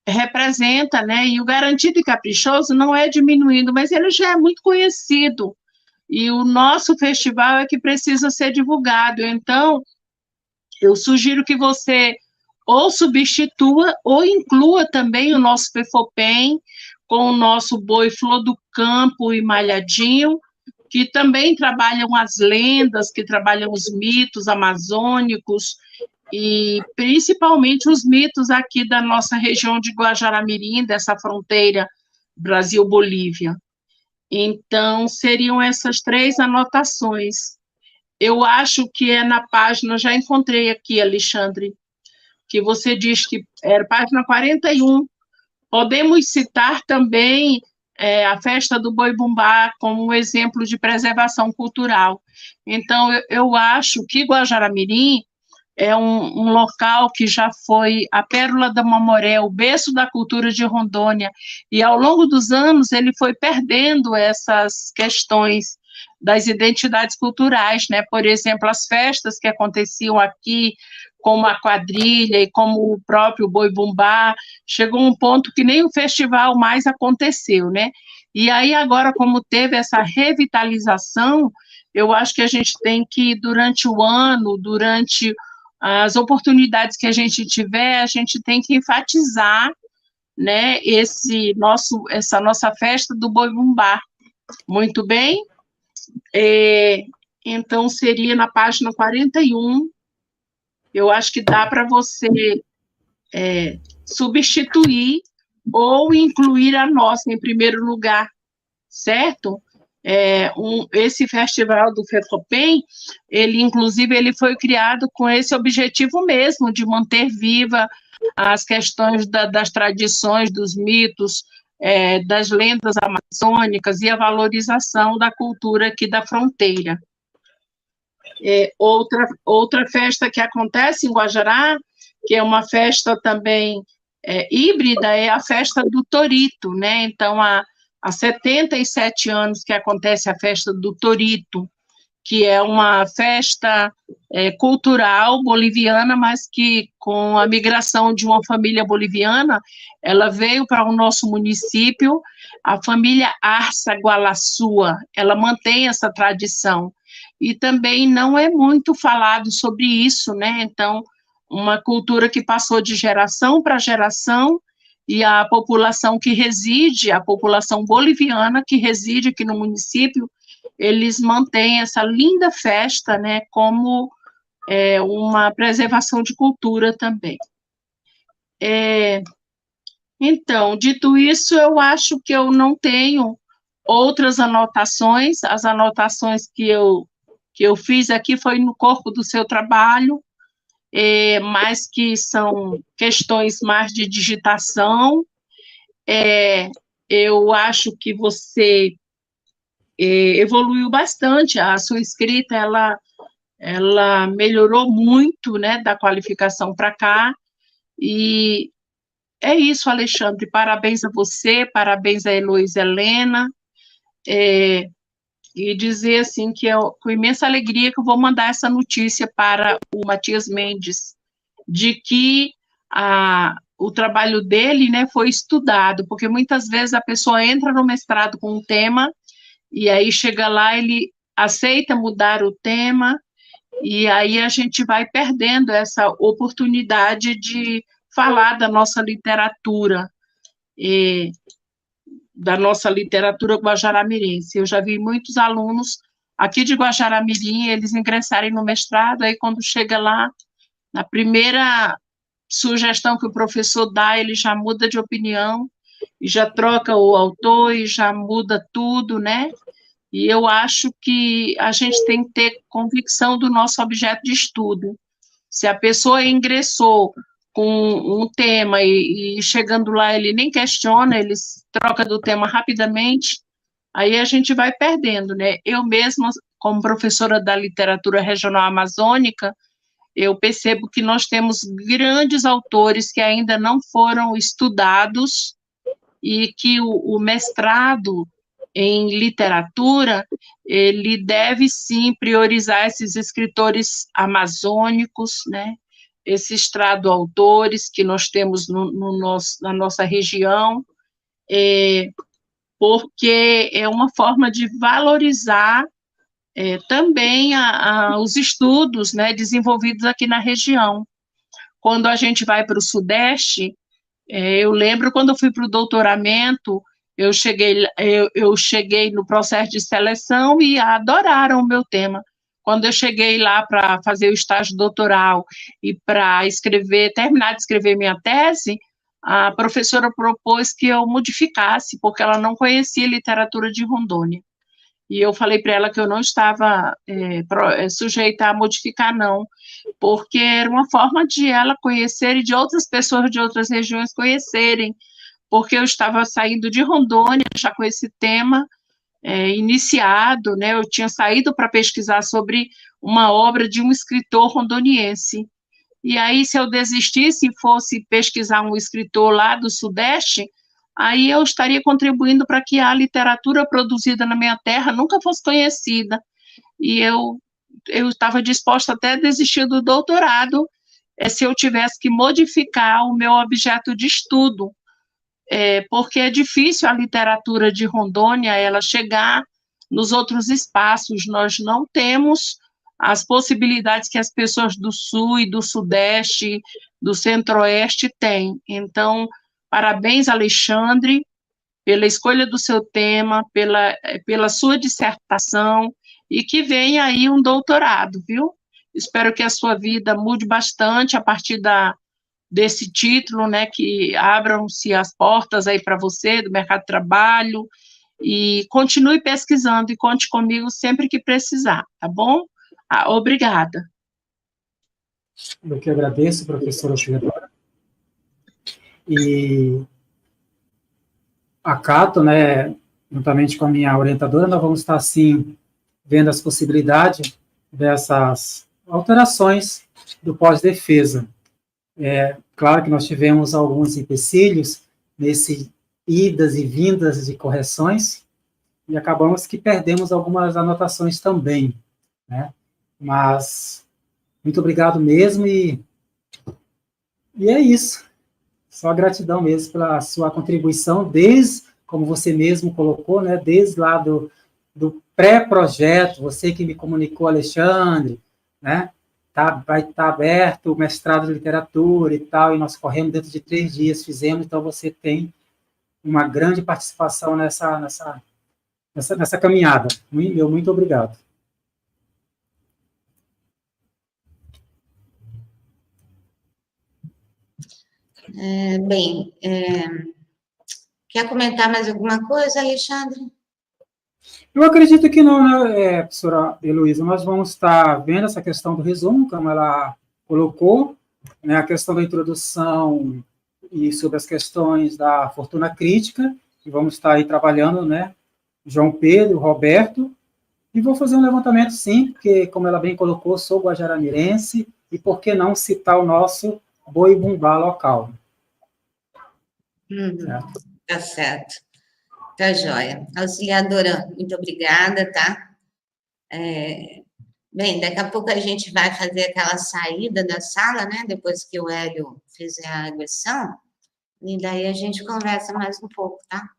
representa, né? E o Garantido e Caprichoso não é diminuindo, mas ele já é muito conhecido, e o nosso festival é que precisa ser divulgado. Então, eu sugiro que você ou substitua ou inclua também o nosso Fefopem com o nosso Boi Flor do Campo e Malhadinho, que também trabalham as lendas, que trabalham os mitos amazônicos, e principalmente os mitos aqui da nossa região de Guajará-Mirim, dessa fronteira Brasil-Bolívia. Então, seriam essas 3 anotações. Eu acho que é na página, já encontrei aqui, Alexandre, que você diz que era página 41. Podemos citar também a festa do Boi-Bumbá como um exemplo de preservação cultural. Então, eu acho que Guajará-Mirim é um local que já foi a pérola da Mamoré, o berço da cultura de Rondônia, e ao longo dos anos ele foi perdendo essas questões das identidades culturais, né? Por exemplo, as festas que aconteciam aqui, como a quadrilha e como o próprio Boi-Bumbá, chegou um ponto que nem o festival mais aconteceu, né? E aí agora, como teve essa revitalização, eu acho que a gente tem que, durante o ano, durante as oportunidades que a gente tiver, a gente tem que enfatizar, né, essa nossa festa do Boi-Bumbá. Muito bem? Então, seria na página 41, eu acho que dá para você substituir ou incluir a nossa em primeiro lugar, certo? Esse festival do FEFOPEM, inclusive, ele foi criado com esse objetivo mesmo, de manter viva as questões das tradições, dos mitos, das lendas amazônicas e a valorização da cultura aqui da fronteira. Outra festa que acontece em Guajará, que é uma festa também híbrida, é a festa do Torito, né? Então, há 77 anos que acontece a festa do Torito, que é uma festa cultural boliviana, mas que, com a migração de uma família boliviana, ela veio para o nosso município, a família Arça Gualaçua, ela mantém essa tradição, e também não é muito falado sobre isso, né? Então, uma cultura que passou de geração para geração, e a população que reside, a população boliviana que reside aqui no município, eles mantêm essa linda festa, né, como uma preservação de cultura também. Então, dito isso, eu acho que eu não tenho outras anotações. As anotações que eu fiz aqui foi no corpo do seu trabalho, mas que são questões mais de digitação. Eu acho que você evoluiu bastante, a sua escrita, ela melhorou muito, né, da qualificação para cá, e é isso, Alexandre, parabéns a você, parabéns a Heloísa Helena, e dizer, assim, que com imensa alegria que eu vou mandar essa notícia para o Matias Mendes, de que o trabalho dele, né, foi estudado, porque muitas vezes a pessoa entra no mestrado com um tema, e aí chega lá, ele aceita mudar o tema, e aí a gente vai perdendo essa oportunidade de falar da nossa literatura, guajará-mirense. Eu já vi muitos alunos aqui de Guajará-Mirim, eles ingressarem no mestrado, aí quando chega lá, na primeira sugestão que o professor dá, ele já muda de opinião, e já troca o autor, e já muda tudo, né? E eu acho que a gente tem que ter convicção do nosso objeto de estudo. Se a pessoa ingressou com um tema e chegando lá ele nem questiona, ele troca do tema rapidamente, aí a gente vai perdendo, né? Eu mesma, como professora da literatura regional amazônica, eu percebo que nós temos grandes autores que ainda não foram estudados, e que o mestrado em literatura, ele deve sim priorizar esses escritores amazônicos, né? Esses traduautores que nós temos na nossa região, porque é uma forma de valorizar também os estudos, né, desenvolvidos aqui na região. Quando a gente vai para o Sudeste, eu lembro quando eu fui para o doutoramento, eu cheguei no processo de seleção e adoraram o meu tema. Quando eu cheguei lá para fazer o estágio doutoral e para terminar de escrever minha tese, a professora propôs que eu modificasse, porque ela não conhecia literatura de Rondônia. E eu falei para ela que eu não estava sujeita a modificar, não, porque era uma forma de ela conhecer e de outras pessoas de outras regiões conhecerem, porque eu estava saindo de Rondônia já com esse tema iniciado, né? Eu tinha saído para pesquisar sobre uma obra de um escritor rondoniense. E aí, se eu desistisse e fosse pesquisar um escritor lá do Sudeste, aí eu estaria contribuindo para que a literatura produzida na minha terra nunca fosse conhecida. E eu estava disposta até a desistir do doutorado, se eu tivesse que modificar o meu objeto de estudo, porque é difícil a literatura de Rondônia ela chegar nos outros espaços. Nós não temos as possibilidades que as pessoas do Sul e do Sudeste, do Centro-Oeste têm. Então, parabéns, Alexandre, pela escolha do seu tema, pela sua dissertação, e que venha aí um doutorado, viu? Espero que a sua vida mude bastante a partir desse título, né, que abram-se as portas aí para você do mercado de trabalho, e continue pesquisando e conte comigo sempre que precisar, tá bom? Obrigada. Eu que agradeço, professora auxiliadora. E acato, né, juntamente com a minha orientadora, nós vamos estar, sim, vendo as possibilidades dessas alterações do pós-defesa. Claro que nós tivemos alguns empecilhos nesse idas e vindas de correções, e acabamos que perdemos algumas anotações também, né? Mas, muito obrigado mesmo, e é isso. Só gratidão mesmo pela sua contribuição, desde, como você mesmo colocou, né, desde lá do pré-projeto, você que me comunicou, Alexandre, né? Vai estar aberto o mestrado de literatura e tal, e nós corremos dentro de 3 dias, fizemos, então você tem uma grande participação nessa caminhada. Meu muito obrigado. Bem, quer comentar mais alguma coisa, Alexandre? Eu acredito que não, né, professora Heloísa, nós vamos estar vendo essa questão do resumo, como ela colocou, né, a questão da introdução e sobre as questões da fortuna crítica, e vamos estar aí trabalhando, né, João Pedro, Roberto, e vou fazer um levantamento, sim, porque, como ela bem colocou, sou guajaramirense, e por que não citar o nosso boi-bumbá local? Tá certo. Tá joia. Auxiliadora, muito obrigada, tá? Bem, daqui a pouco a gente vai fazer aquela saída da sala, né? Depois que o Hélio fizer a agressão, e daí a gente conversa mais um pouco, tá?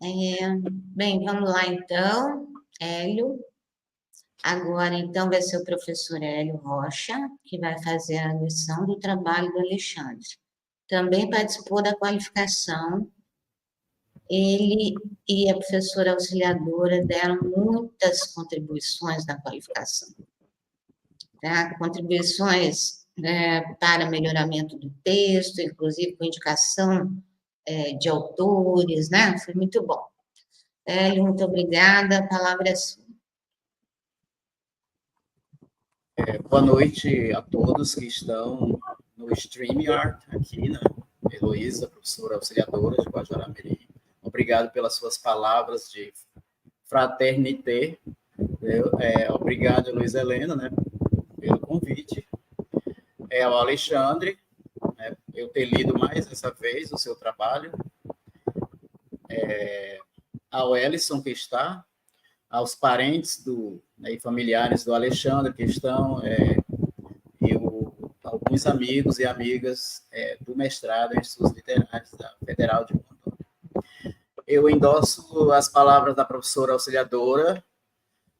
Bem, vamos lá então, Hélio. Agora, então, vai ser o professor Hélio Rocha, que vai fazer a lição do trabalho do Alexandre. Também participou da qualificação. Ele e a professora auxiliadora deram muitas contribuições na qualificação. Tá? Contribuições para melhoramento do texto, inclusive com indicação de autores, né? Foi muito bom. Hélio, muito obrigada, a palavra é sua. Boa noite a todos que estão no StreamYard, aqui, né? Heloísa, professora auxiliadora de Guajará-Mirim. Obrigado pelas suas palavras de fraternité. Obrigado, Luiz Helena, né, pelo convite. Ao Alexandre, né, eu ter lido mais essa vez o seu trabalho. Ao Ellison, que está, aos parentes e familiares do Alexandre que estão, alguns amigos e amigas do mestrado em estudos literários da Federal de Rondônia. Eu endosso as palavras da professora auxiliadora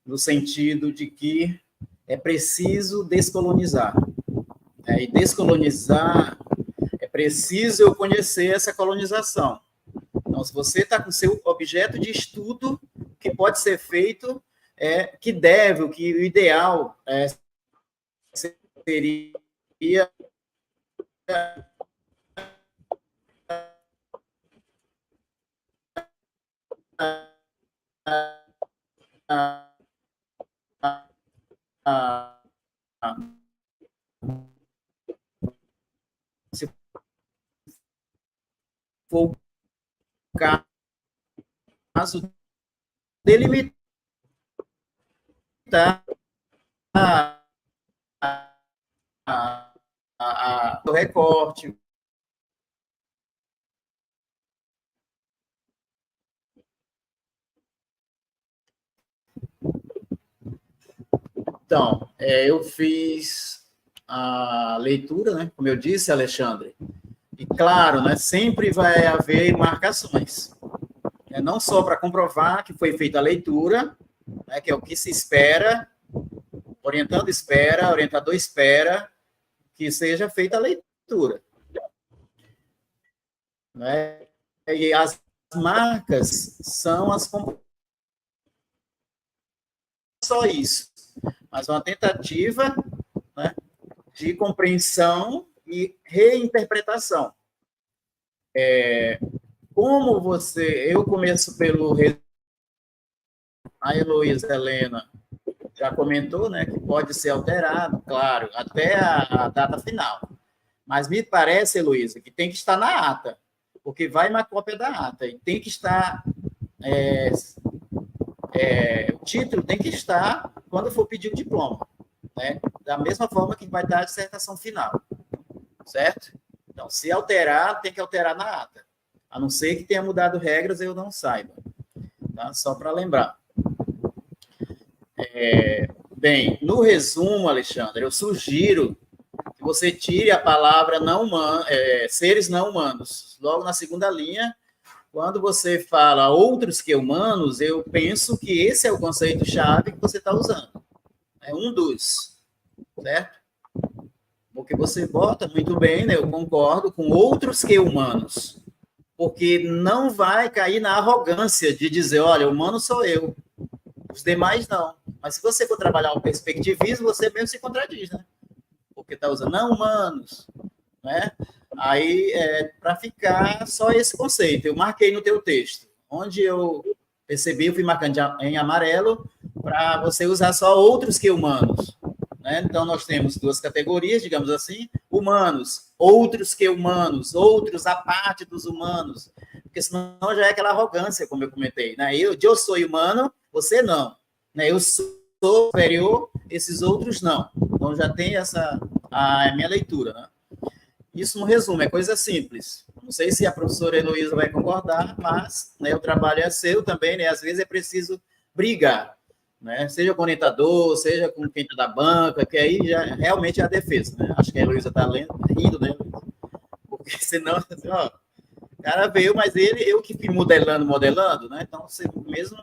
no sentido de que é preciso descolonizar. E descolonizar, é preciso eu conhecer essa colonização. Então, se você está com seu objeto de estudo, que pode ser feito, que o ideal seria for o caso, delimitar o recorte. Então, eu fiz a leitura, né, como eu disse, Alexandre, e claro, né, sempre vai haver marcações, não só para comprovar que foi feita a leitura, né, que é o que se espera, orientador espera que seja feita a leitura, né, e as marcas são as só isso, mas uma tentativa, né, de compreensão e reinterpretação. Eu começo pelo... A Heloísa Helena já comentou, né, que pode ser alterado, claro, até a data final. Mas me parece, Heloísa, que tem que estar na ata, porque vai uma cópia da ata, e tem que estar... o título tem que estar quando for pedir o diploma, né? Da mesma forma que vai dar a dissertação final, certo? Então, se alterar, tem que alterar na ata, a não ser que tenha mudado regras, eu não saiba, tá? Só para lembrar. Bem, no resumo, Alexandre, eu sugiro que você tire a palavra seres não humanos, logo na segunda linha. Quando você fala outros que humanos, eu penso que esse é o conceito-chave que você está usando. É um dos, certo? Porque você bota muito bem, né? Eu concordo com outros que humanos. Porque não vai cair na arrogância de dizer, olha, humano sou eu, os demais não. Mas se você for trabalhar o perspectivismo, você mesmo se contradiz, né? Porque está usando não humanos, né? Aí, para ficar só esse conceito, eu marquei no teu texto. Onde eu percebi, eu fui marcando em amarelo para você usar só outros que humanos, né? Então, nós temos duas categorias, digamos assim, humanos, outros que humanos, outros à parte dos humanos, porque senão já é aquela arrogância, como eu comentei, né? Eu sou humano, você não, né? Eu sou superior, esses outros não. Então, já tem a minha leitura, né? Isso, no resumo, é coisa simples. Não sei se a professora Heloísa vai concordar, mas, né, o trabalho é seu também, né? Às vezes é preciso brigar, né? Seja com o orientador, seja com quem está da banca, que aí já realmente é a defesa, né? Acho que a Heloísa está rindo, né? Porque senão, assim, ó, o cara veio, mas eu que fui modelando, né? Então, você mesmo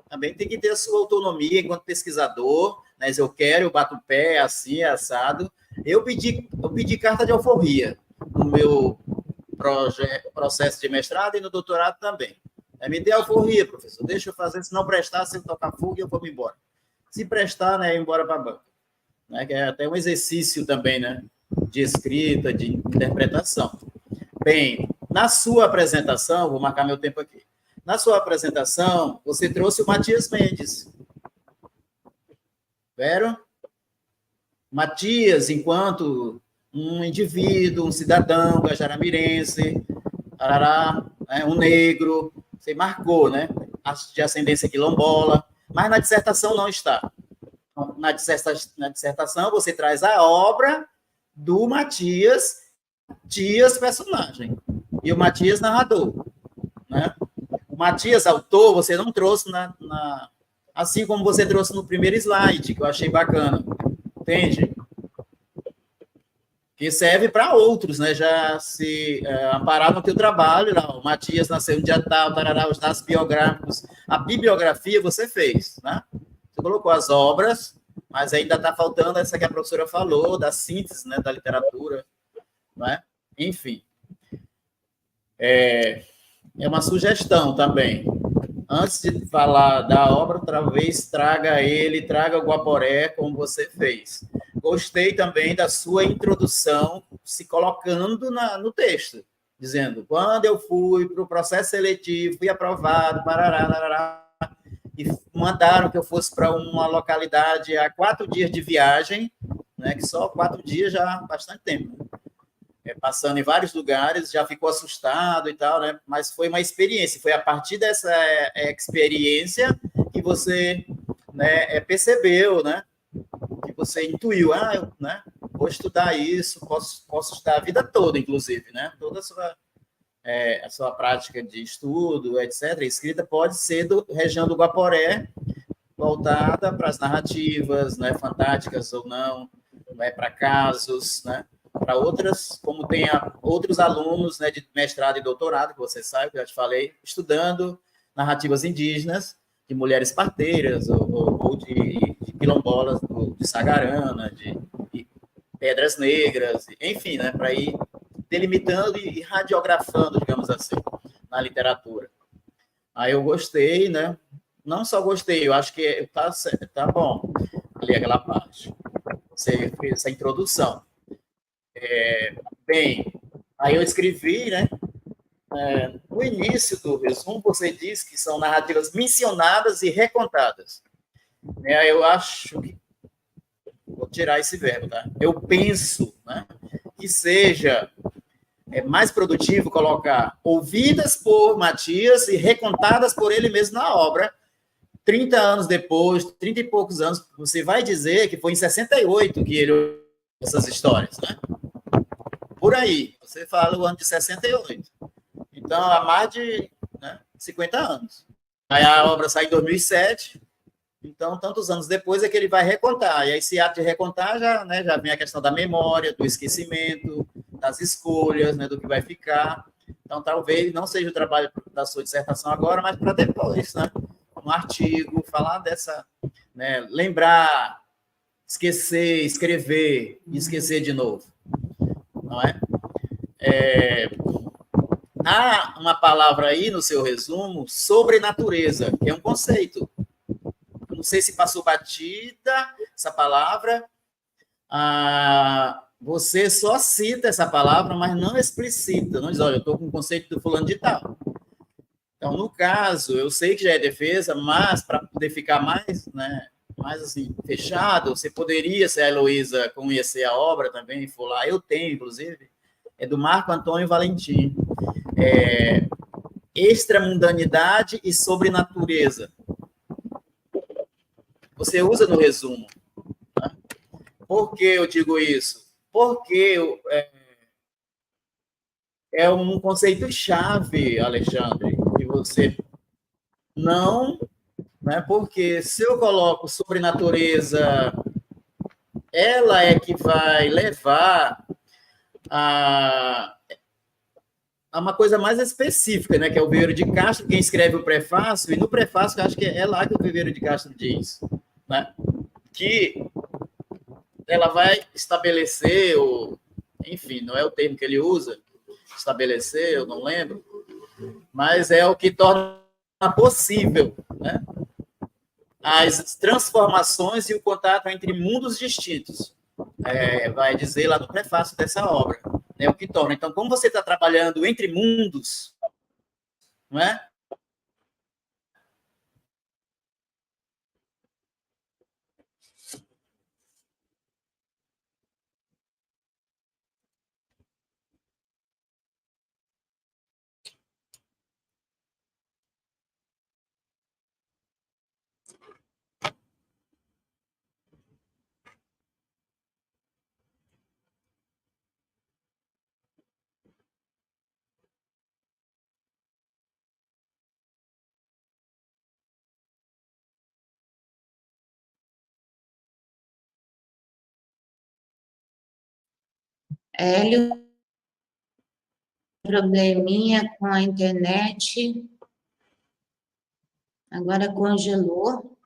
também tem que ter a sua autonomia enquanto pesquisador, né? Se eu quero, eu bato o pé, assim, assado. Eu pedi carta de alforria no meu processo de mestrado e no doutorado também. Me dê alforria, professor, deixa eu fazer, se não prestar, se eu tocar fogo, eu vou me embora. Se prestar, né, ir embora para a banca. Né, que é até um exercício também, né, de escrita, de interpretação. Bem, na sua apresentação, vou marcar meu tempo aqui, na sua apresentação, você trouxe o Matias Mendes. Vieram? Matias, enquanto um indivíduo, um cidadão guajaramirense, um negro, você marcou, né? De ascendência quilombola, mas na dissertação não está. Na dissertação você traz a obra do Matias personagem, e o Matias narrador, né? O Matias autor você não trouxe assim como você trouxe no primeiro slide, que eu achei bacana. Entende? Que serve para outros, né? Já se amparar no teu trabalho. Não, o Matias nasceu no dia tal, tarará, os dados biográficos. A bibliografia você fez, né? Você colocou as obras, mas ainda está faltando essa que a professora falou, da síntese, né, da literatura, né? Enfim. É uma sugestão também. Antes de falar da obra, talvez traga o Guaporé, como você fez. Gostei também da sua introdução, se colocando no texto, dizendo, quando eu fui para o processo seletivo, fui aprovado, parará, e mandaram que eu fosse para uma localidade a 4 dias de viagem, né, que só 4 dias já há bastante tempo. passando em vários lugares, já ficou assustado e tal, né? Mas foi uma experiência, foi a partir dessa experiência que você, né, percebeu, né? Que você intuiu, né? Vou estudar isso, posso estudar a vida toda, inclusive, né? Toda a sua prática de estudo, etc., escrita, pode ser da região do Guaporé, voltada para as narrativas, né, fantásticas ou não, né, para casos, né, para outras, como tem outros alunos, né, de mestrado e doutorado, que você sabe, que eu já te falei, estudando narrativas indígenas, de mulheres parteiras, ou de quilombolas, de Sagarana, de Pedras Negras, enfim, né, para ir delimitando e radiografando, digamos assim, na literatura. Aí eu gostei, né? Não só gostei, eu acho que tá bom ali aquela parte. Você fez essa introdução. Bem, aí eu escrevi, né? No início do resumo, você diz que são narrativas mencionadas e recontadas. Eu acho que... Vou tirar esse verbo, tá? Eu penso, né, que seja mais produtivo colocar ouvidas por Matias e recontadas por ele mesmo na obra. 30 anos depois, 30 e poucos anos, você vai dizer que foi em 68 que ele essas histórias, né? Por aí, você fala o ano de 68. Então, há mais de 50 anos. Aí a obra sai em 2007, então, tantos anos depois é que ele vai recontar. E aí, esse ato de recontar já, né, já vem a questão da memória, do esquecimento, das escolhas, né, do que vai ficar. Então, talvez não seja o trabalho da sua dissertação agora, mas para depois, né? Um artigo, falar dessa... Né, lembrar, esquecer, escrever e esquecer de novo. Não é? Há uma palavra aí no seu resumo, sobrenatureza, que é um conceito. Não sei se passou batida essa palavra. Você só cita essa palavra, mas não explicita. Não diz, olha, eu estou com o conceito do fulano de tal. Então, no caso, eu sei que já é defesa, mas para poder ficar mais, né, mais assim, fechado, você poderia, se a Heloísa conhecer a obra também, for lá, eu tenho, inclusive, é do Marco Antônio Valentim. Extramundanidade e sobrenatureza. Você usa no resumo. Né? Por que eu digo isso? Porque é um conceito-chave, Alexandre, que você não... Né? Porque se eu coloco sobrenatureza, ela é que vai levar a uma coisa mais específica, né? Que é o Vieira de Castro, quem escreve o prefácio, e no prefácio, eu acho que é lá que o Vieira de Castro diz, né? Que ela vai estabelecer, enfim, não é o termo que ele usa, estabelecer, eu não lembro, mas é o que torna possível, né, as transformações e o contato entre mundos distintos. Vai dizer lá no prefácio dessa obra, né, o que torna. Então, como você está trabalhando entre mundos, não é? Hélio, probleminha com a internet, agora congelou.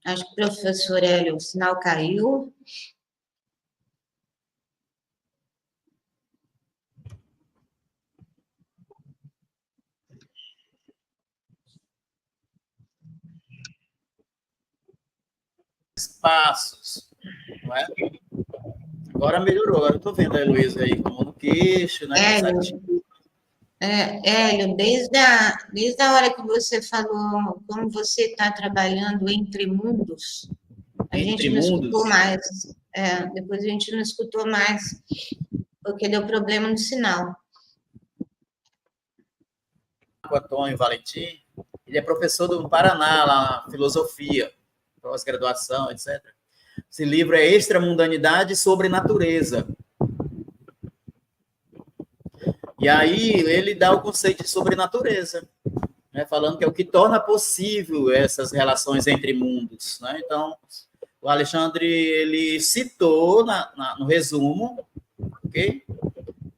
Acho que o professor Hélio, o sinal caiu. Espaços, não é? Agora melhorou, agora eu estou vendo a Heloísa aí com no queixo, né? Hélio, desde a hora que você falou como você está trabalhando entre mundos, A gente não escutou mais. Depois a gente não escutou mais, porque deu problema no sinal. O Antônio Valentim, ele é professor do Paraná, lá na filosofia, pós-graduação, etc. Esse livro é Extramundanidade sobre Natureza. E aí ele dá o conceito de sobrenatureza, né, falando que é o que torna possível essas relações entre mundos, né? Então, o Alexandre, ele citou no resumo, ok?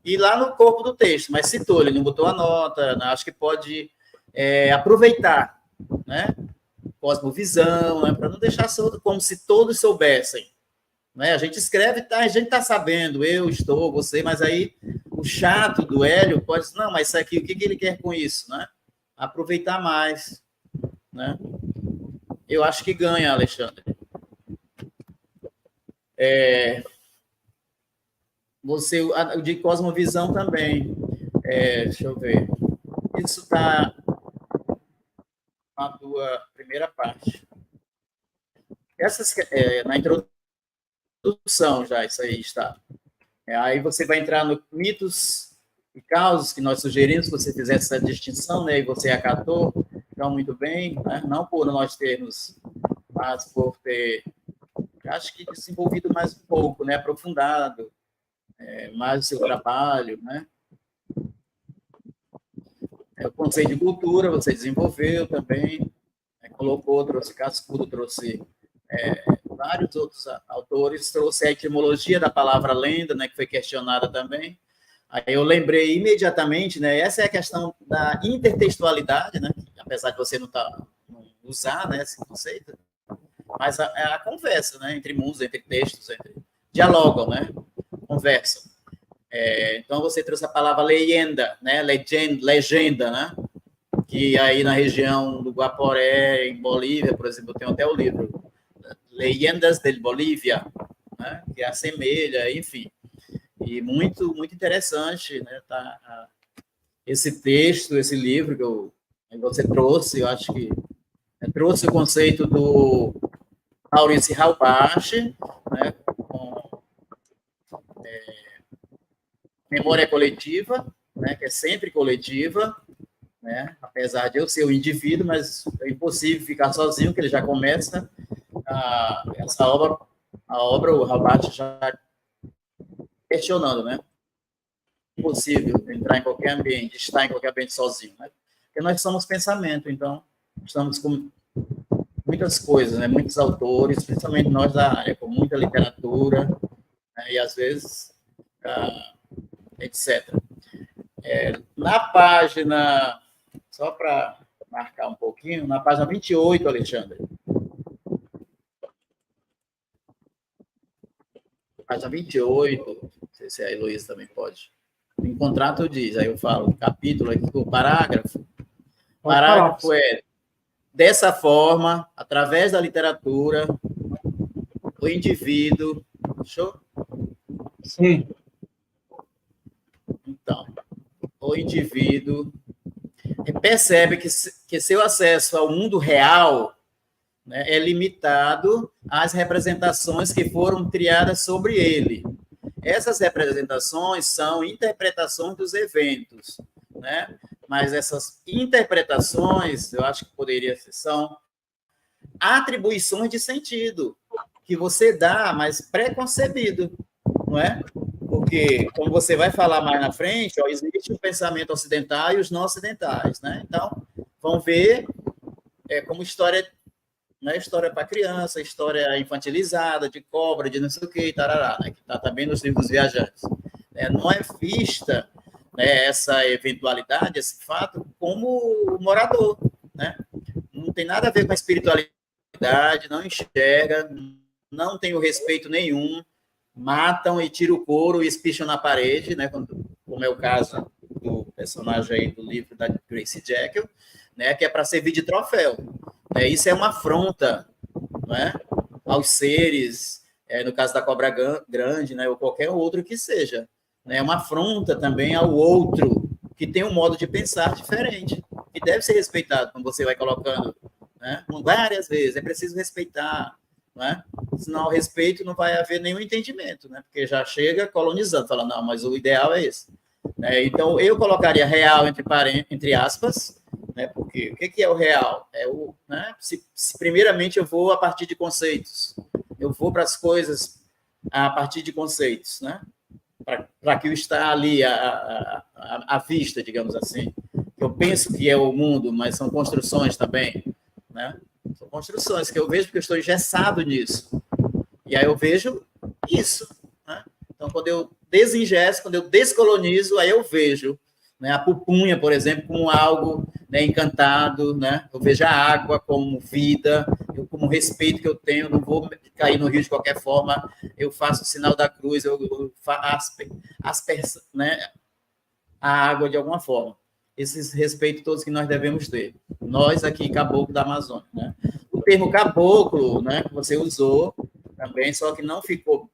E lá no corpo do texto, mas citou, ele não botou a nota, né? Acho que pode aproveitar, né? Cosmovisão, né? Para não deixar como se todos soubessem. Né? A gente escreve, tá, a gente está sabendo, eu estou, você, mas aí o chato do Hélio pode dizer, não, mas isso aqui, o que ele quer com isso? Né? Aproveitar mais. Né? Eu acho que ganha, Alexandre. O de cosmovisão também. Deixa eu ver. Isso está na tua primeira parte. Na introdução já, isso aí está. Aí você vai entrar no mitos e causas que nós sugerimos que você fizesse essa distinção, né? E você acatou, então, muito bem, né? Não por nós termos, mas por ter, acho que desenvolvido mais um pouco, né? Aprofundado mais o seu trabalho, né? O conceito de cultura você desenvolveu também, trouxe Cascudo, trouxe vários outros autores, trouxe a etimologia da palavra lenda, né, que foi questionada também. Aí eu lembrei imediatamente, né, essa é a questão da intertextualidade, né, apesar de você não usar, né, esse conceito, mas a conversa, né, entre mundos, entre textos, dialogam, né, conversam. Então você trouxe a palavra leyenda, né, legenda, né, que aí na região do Guaporé, em Bolívia, por exemplo, tem até o livro Leyendas del Bolívia, né, que assemelha, enfim. E muito, muito interessante, né, esse texto, esse livro que você trouxe, eu acho que trouxe o conceito do Maurice Halbach, né, com memória coletiva, né, que é sempre coletiva, né, apesar de eu ser o indivíduo, mas é impossível ficar sozinho, que ele já começa essa obra, o Halbach já questionando, né? Impossível entrar em qualquer ambiente, estar em qualquer ambiente sozinho, né? Porque nós somos pensamento, então estamos com muitas coisas, né? Muitos autores, principalmente nós da área, com muita literatura, né? E às vezes, etc. Na página, só para marcar um pouquinho, na página 28, Alexandre. Página 28, não sei se a Heloísa também pode encontrar, tu diz, aí eu falo capítulo aqui, o parágrafo. O parágrafo é, dessa forma, através da literatura, o indivíduo... Show? Sim. Então, o indivíduo percebe que seu acesso ao mundo real, né, é limitado às representações que foram criadas sobre ele. Essas representações são interpretações dos eventos, né? Mas essas interpretações, eu acho que são atribuições de sentido que você dá, mas preconcebido, não é? Porque, como você vai falar mais na frente, existe o pensamento ocidental e os não ocidentais, né? Então, vão ver como história, não é história para criança, história infantilizada, de cobra, de não sei o que, tarará, né? Que está também nos livros dos viajantes. Não é vista, né, essa eventualidade, esse fato, como morador, né? Não tem nada a ver com a espiritualidade, não enxerga, não tem o respeito nenhum, matam e tiram o couro e espicham na parede, né? Como é o caso do personagem aí do livro da Grace Jekyll, né? Que é para servir de troféu. Isso é uma afronta, né, aos seres, no caso da cobra grande, né, ou qualquer outro que seja. É uma afronta também ao outro, que tem um modo de pensar diferente, que deve ser respeitado, como você vai colocando, né, várias vezes. É preciso respeitar, né? Senão, ao respeito, não vai haver nenhum entendimento, né? Porque já chega colonizando, falando, não, mas o ideal é esse. Então, eu colocaria real entre aspas, né? Porque o que é o real? Né? Se primeiramente eu vou a partir de conceitos, eu vou para as coisas a partir de conceitos, né? Para aquilo estar ali à vista, digamos assim. Eu penso que é o mundo, mas são construções também, né? São construções que eu vejo porque eu estou engessado nisso. E aí eu vejo isso, né? Então, quando eu desingesto, quando eu descolonizo, aí eu vejo, né, a pupunha, por exemplo, como algo, né, encantado, né? Eu vejo a água como vida, como respeito que eu tenho, não vou cair no rio de qualquer forma, eu faço o sinal da cruz, eu asperso, né, a água de alguma forma. Esses respeitos todos que nós devemos ter. Nós aqui, caboclo da Amazônia, né? O termo caboclo, né, que você usou também, só que não ficou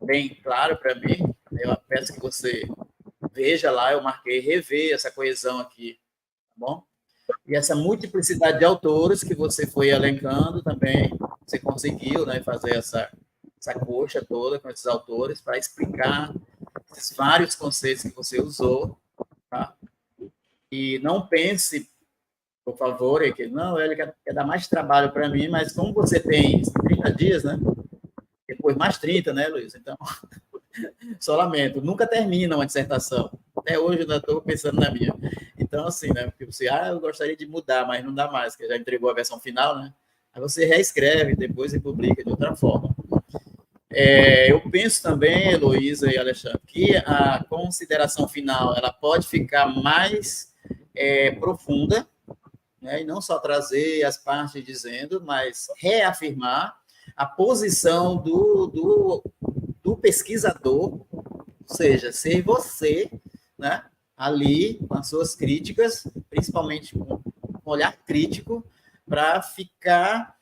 bem claro para mim. Eu peço que você veja lá, eu marquei rever essa coesão aqui, tá bom? E essa multiplicidade de autores que você foi elencando também, você conseguiu, né, fazer essa coxa toda com esses autores para explicar esses vários conceitos que você usou, tá? E não pense, por favor, que não, ele quer dar mais trabalho para mim, mas como você tem 30 dias, né? Depois mais 30, né, Luiz? Então, só lamento, nunca termina uma dissertação. Até hoje eu ainda estou pensando na minha. Então, assim, né? Porque você, eu gostaria de mudar, mas não dá mais, porque já entregou a versão final, né? Aí você reescreve depois e publica de outra forma. Eu penso também, Heloísa e Alexandre, que a consideração final ela pode ficar mais profunda, né? E não só trazer as partes dizendo, mas reafirmar a posição do pesquisador, ou seja, ser você, né, ali com as suas críticas, principalmente com um olhar crítico, para ficar...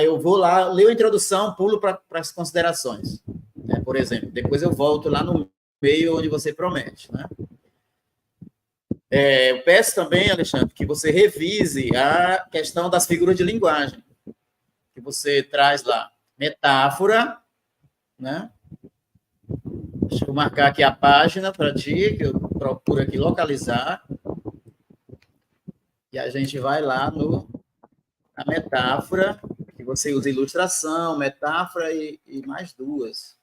eu vou lá, leio a introdução, pulo para as considerações, né, por exemplo. Depois eu volto lá no meio onde você promete, né? Eu peço também, Alexandre, que você revise a questão das figuras de linguagem, que você traz lá. Metáfora, né? Deixa eu marcar aqui a página para ti, que eu procuro aqui localizar. E a gente vai lá na metáfora, que você usa ilustração, metáfora e mais duas.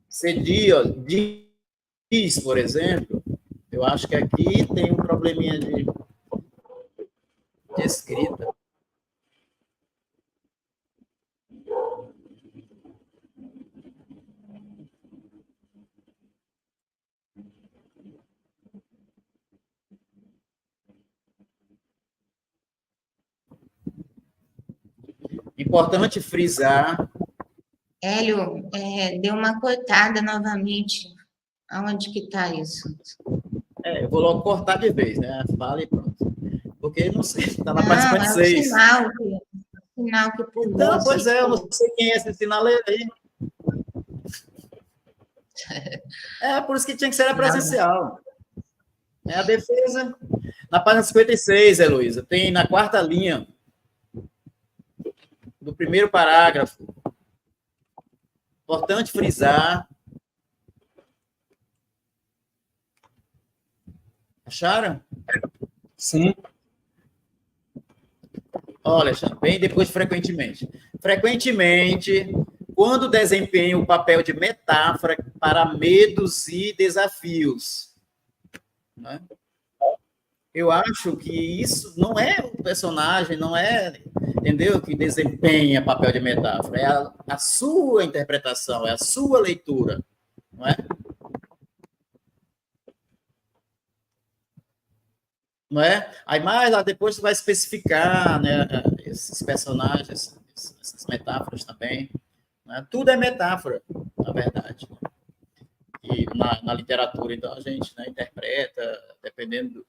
Você diz, por exemplo, eu acho que aqui tem um probleminha de escrita. Importante frisar. Hélio, deu uma cortada novamente. Aonde que está isso? Eu vou logo cortar de vez, né? Fala e pronto. Porque não sei, está na parte 56. O sinal que pulou. Então, pois eu não sei quem é esse sinaleiro aí. Por isso que tinha que ser a presencial. A defesa. Na página 56, Heloísa, tem na quarta linha do primeiro parágrafo. Importante frisar. Acharam? Sim. Olha, bem depois frequentemente. Frequentemente, quando desempenha o papel de metáfora para medos e desafios, né? Eu acho que isso não é o personagem, não é, entendeu? Que desempenha papel de metáfora, é a sua interpretação, é a sua leitura, não é? Não é? Aí mais lá depois você vai especificar, né, esses personagens, essas metáforas também, né? Tudo é metáfora, na verdade. E na literatura, então, a gente, né, interpreta, dependendo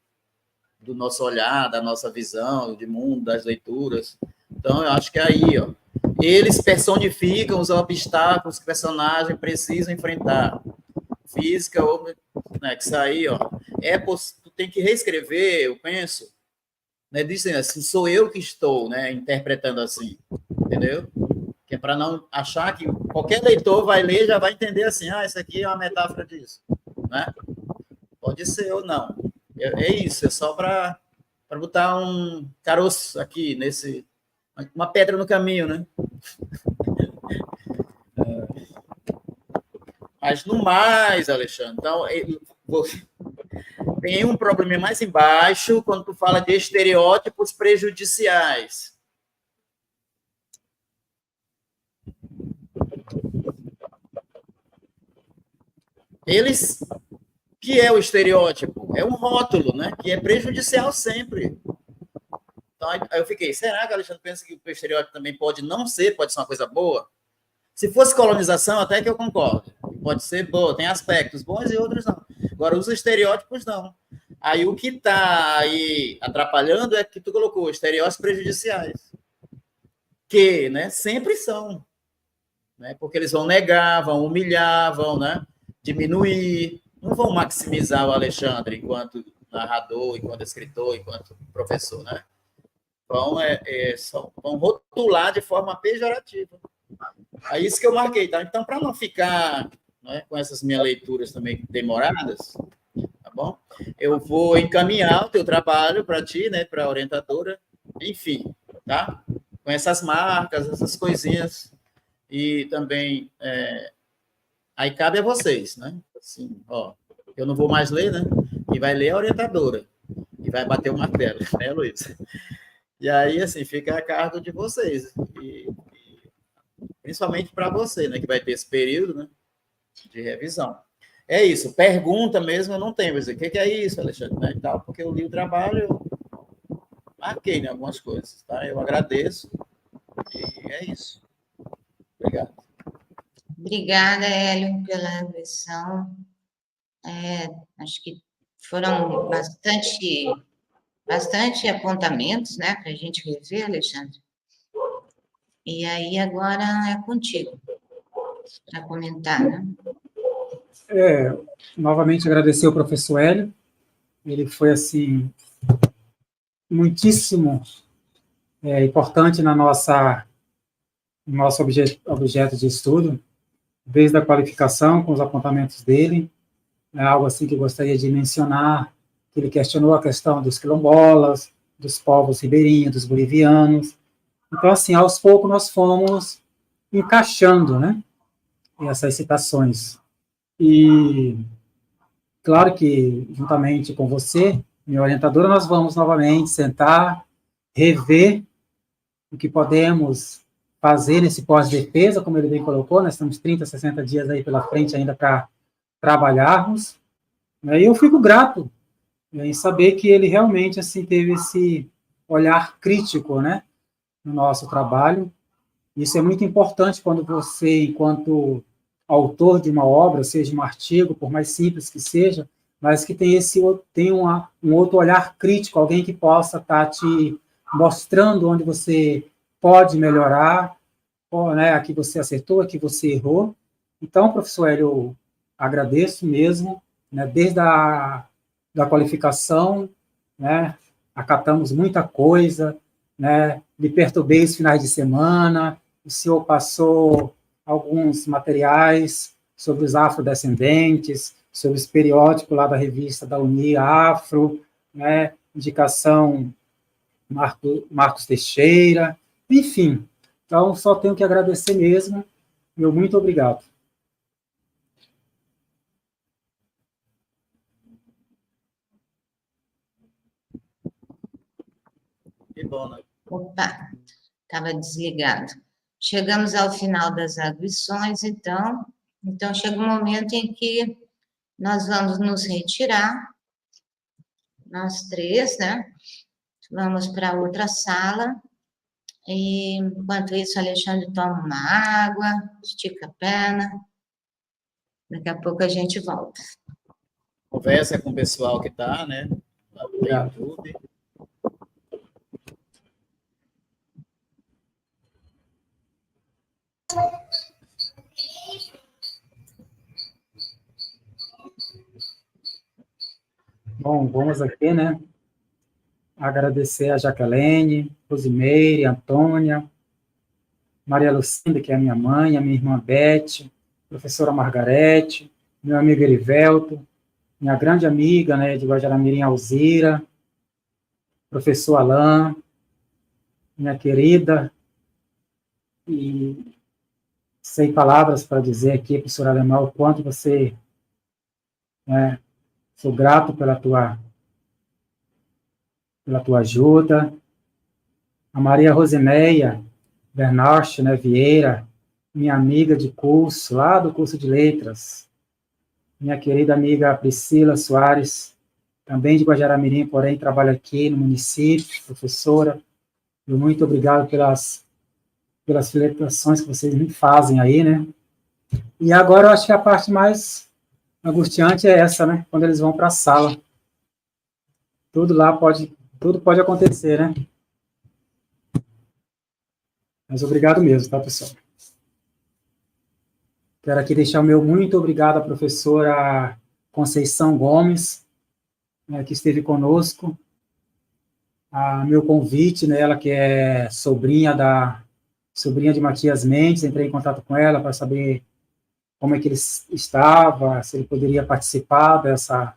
do nosso olhar, da nossa visão de mundo, das leituras. Então, eu acho que é aí, ó, eles personificam os obstáculos que o personagem precisa enfrentar. Física, ou, né, que isso aí, ó, tu tem que reescrever, eu penso, né, dizem assim, sou eu que estou, né, interpretando assim, entendeu? que é para não achar que qualquer leitor vai ler e já vai entender assim, isso aqui é uma metáfora disso, né? Pode ser ou não. É isso, é só para botar um caroço aqui, uma pedra no caminho, né? Mas no mais, Alexandre, então, tem um problema mais embaixo, quando tu fala de estereótipos prejudiciais. Que é o estereótipo? É um rótulo, né? Que é prejudicial sempre. Então, aí eu fiquei, será que o Alexandre pensa que o estereótipo também pode não ser, pode ser uma coisa boa? Se fosse colonização, até que eu concordo. Pode ser boa, tem aspectos bons e outros não. Agora, os estereótipos, não. Aí, o que está aí atrapalhando é que tu colocou estereótipos prejudiciais. Que, né, sempre são. Né, porque eles vão negar, vão humilhar, vão, né, diminuir. Não vão maximizar o Alexandre enquanto narrador, enquanto escritor, enquanto professor, né? Vão rotular de forma pejorativa. É isso que eu marquei, tá? Então, para não ficar, né, com essas minhas leituras também demoradas, tá bom? Eu vou encaminhar o teu trabalho para ti, né, para a orientadora, enfim, tá? Com essas marcas, essas coisinhas, e também, aí cabe a vocês, né? Assim, eu não vou mais ler, né? Quem vai ler é a orientadora, e vai bater o martelo, né, Luiz? E aí, assim, fica a cargo de vocês, principalmente para você, né, que vai ter esse período, né, de revisão. É isso, pergunta mesmo eu não tenho, vou dizer, o que é isso, Alexandre? Né, e tal, porque eu li o trabalho, eu marquei, né, algumas coisas, tá? Eu agradeço, e é isso. Obrigado. Obrigada, Hélio, pela lição. Acho que foram bastante apontamentos, né, para a gente rever, Alexandre. E aí, agora é contigo, para comentar, né? Novamente agradecer ao professor Hélio, ele foi, assim, muitíssimo importante no nosso objeto de estudo, desde a qualificação, com os apontamentos dele, é algo assim que eu gostaria de mencionar, que ele questionou a questão dos quilombolas, dos povos ribeirinhos, dos bolivianos. Então, assim, aos poucos nós fomos encaixando, né, essas citações. E, claro que, juntamente com você, minha orientadora, nós vamos novamente sentar, rever o que podemos fazer nesse pós-defesa, como ele bem colocou, nós temos 30, 60 dias aí pela frente ainda para trabalharmos. E eu fico grato em saber que ele realmente, assim, teve esse olhar crítico, né, no nosso trabalho. Isso é muito importante quando você, enquanto autor de uma obra, seja um artigo, por mais simples que seja, mas que tem um outro olhar crítico, alguém que possa estar te mostrando onde você pode melhorar, né, aqui você acertou, aqui você errou. Então, professor Hélio, eu agradeço mesmo, né, desde da qualificação, né, acatamos muita coisa, né, me perturbei os finais de semana, o senhor passou alguns materiais sobre os afrodescendentes, sobre os periódicos lá da revista da Uni Afro, né, indicação Marcos Teixeira, enfim. Então, só tenho que agradecer mesmo, meu muito obrigado. Que bom, né? Opa, estava desligado. Chegamos ao final das arguições, então chega um momento em que nós vamos nos retirar, nós três, né? Vamos para outra sala, e enquanto isso, Alexandre toma uma água, estica a perna, daqui a pouco a gente volta. Conversa com o pessoal que está, né, lá no YouTube. Bom, vamos aqui, né, agradecer a Jacqueline, Rosimeire, Antônia, Maria Lucinda, que é a minha mãe, a minha irmã Beth, professora Margarete, meu amigo Erivelto, minha grande amiga, né, de Guajaramirim, Alzira, professor Alain, minha querida, e sem palavras para dizer aqui, professor Alemão, o quanto você, né, sou grato pela tua ajuda. A Maria Rosineia Bernarche, né, Vieira, minha amiga de curso, lá do curso de letras, minha querida amiga Priscila Soares, também de Guajaramirim, porém trabalha aqui no município, professora, e muito obrigado pelas felicitações que vocês me fazem aí, né? E agora eu acho que a parte mais angustiante é essa, né? Quando eles vão para a sala. Tudo pode acontecer, né? Mas obrigado mesmo, tá, pessoal? Quero aqui deixar o meu muito obrigado à professora Conceição Gomes, né, que esteve conosco. Meu convite, né, ela que é sobrinha de Matias Mendes, entrei em contato com ela para saber como é que ele estava, se ele poderia participar dessa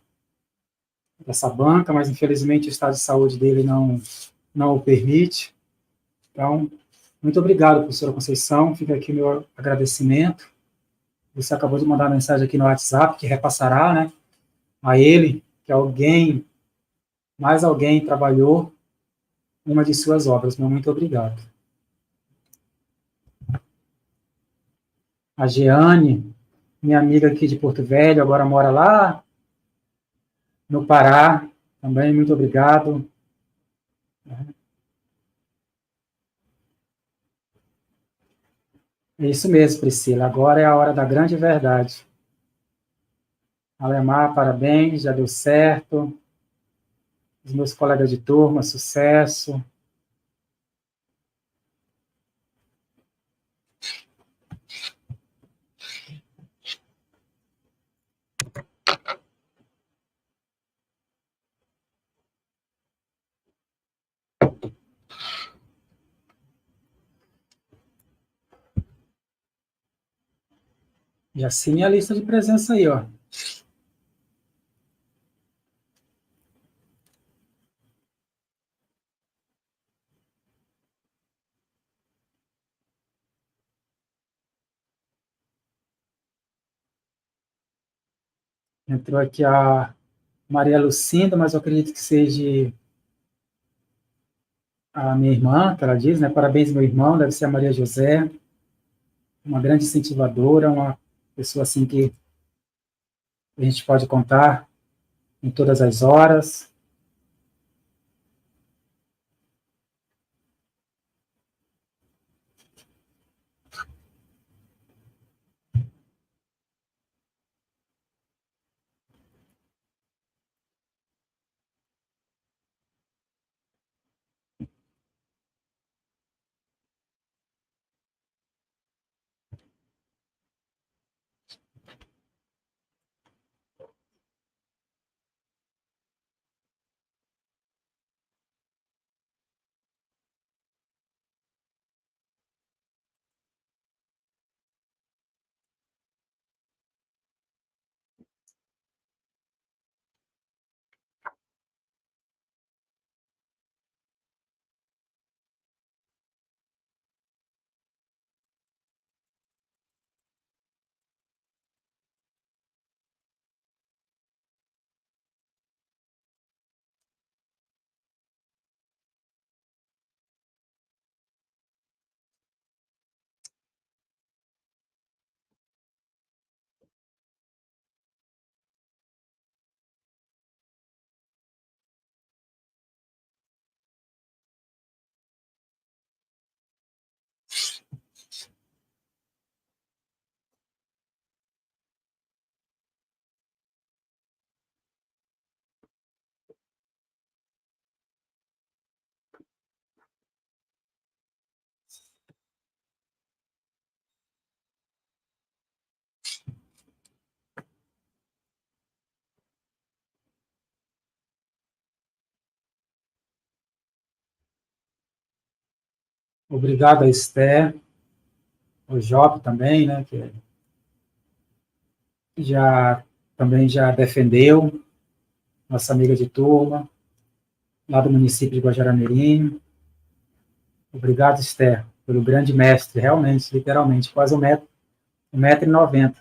banca, mas infelizmente o estado de saúde dele não o permite. Então, muito obrigado, professora Conceição, fica aqui o meu agradecimento. Você acabou de mandar uma mensagem aqui no WhatsApp, que repassará, né, a ele, que mais alguém trabalhou uma de suas obras. Meu muito obrigado. A Jeane, minha amiga aqui de Porto Velho, agora mora lá no Pará, também muito obrigado. É isso mesmo, Priscila, agora é a hora da grande verdade. Alemar, parabéns, já deu certo. Os meus colegas de turma, sucesso. E assine a lista de presença aí, ó. Entrou aqui a Maria Lucinda, mas eu acredito que seja a minha irmã, que ela diz, né? Parabéns, meu irmão, deve ser a Maria José, uma grande incentivadora, uma pessoa assim que a gente pode contar em todas as horas. Obrigado, Esther. o Job também, né, que também já defendeu, nossa amiga de turma, lá do município de Guajará-Mirim. Obrigado, Esther, pelo grande mestre, realmente, literalmente, quase 1,90 m.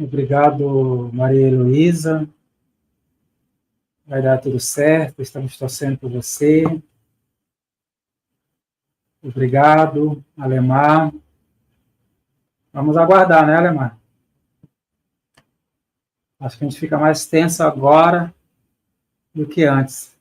Obrigado, Maria Heloísa. Vai dar tudo certo, estamos torcendo por você. Obrigado, Alemar. Vamos aguardar, né, Alemar? Acho que a gente fica mais tenso agora do que antes.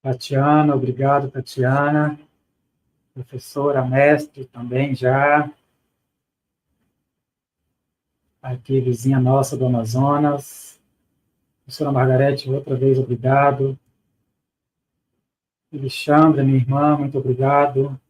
Tatiana, obrigado, Tatiana. Professora, mestre também já. Aqui, vizinha nossa do Amazonas. Professora Margarete, outra vez, obrigado. Alexandra, minha irmã, muito obrigado.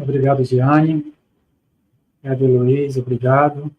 Obrigado, Diane. Eder Luiz, obrigado.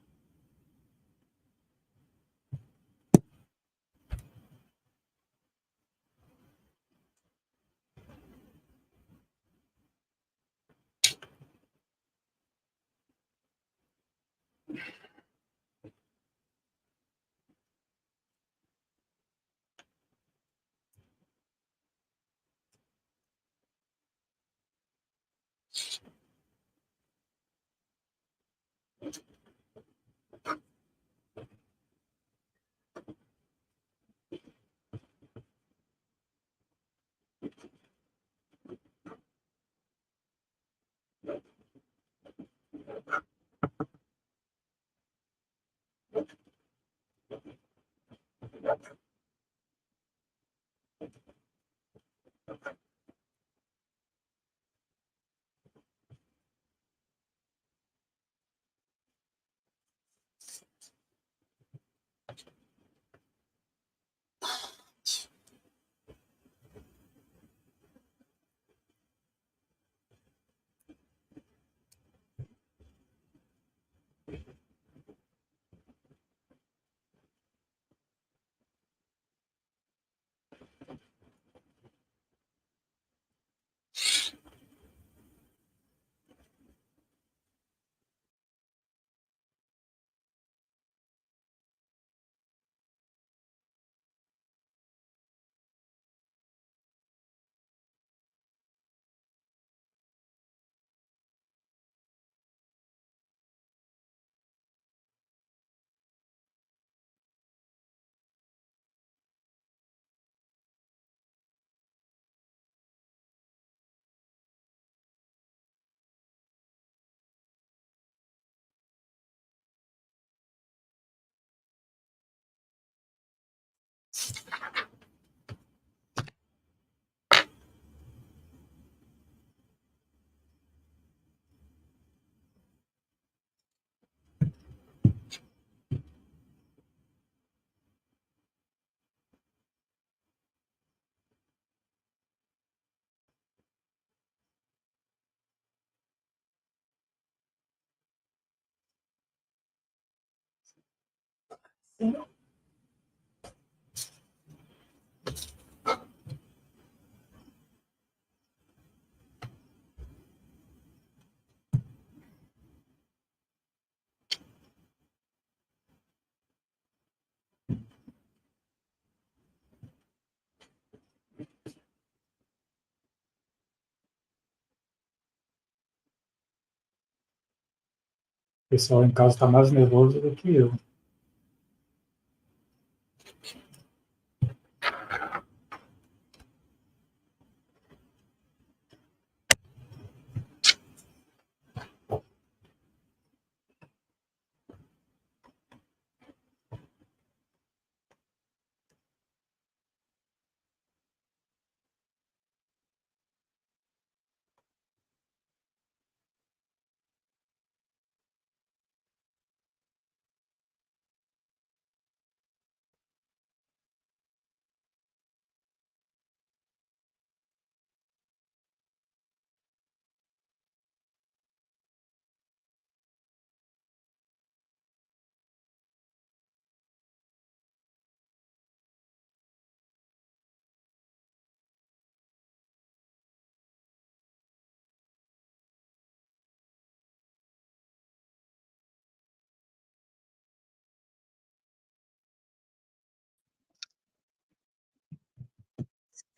O pessoal em casa está mais nervoso do que eu.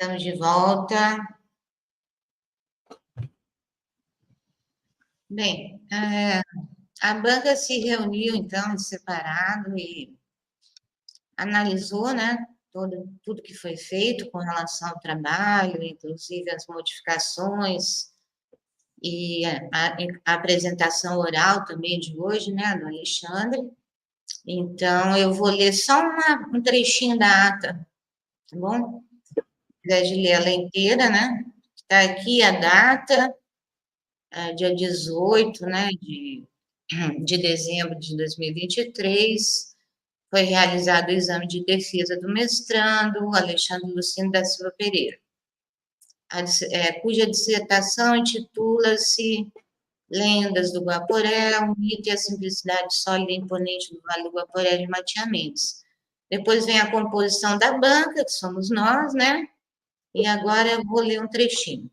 Estamos de volta. Bem, a banca se reuniu, então, em separado e analisou, né, tudo que foi feito com relação ao trabalho, inclusive as modificações e a apresentação oral também de hoje, né, do Alexandre. Então, eu vou ler só um trechinho da ata, tá bom? Ao invés de ler ela inteira, né? Está aqui a data, dia 18, né, de dezembro de 2023, foi realizado o exame de defesa do mestrando, Alexandre Lucino da Silva Pereira, cuja dissertação intitula-se Lendas do Guaporé, o mito e a simplicidade sólida e imponente do Vale do Guaporé, de Matias Mendes. Depois vem a composição da banca, que somos nós, né? E agora eu vou ler um trechinho.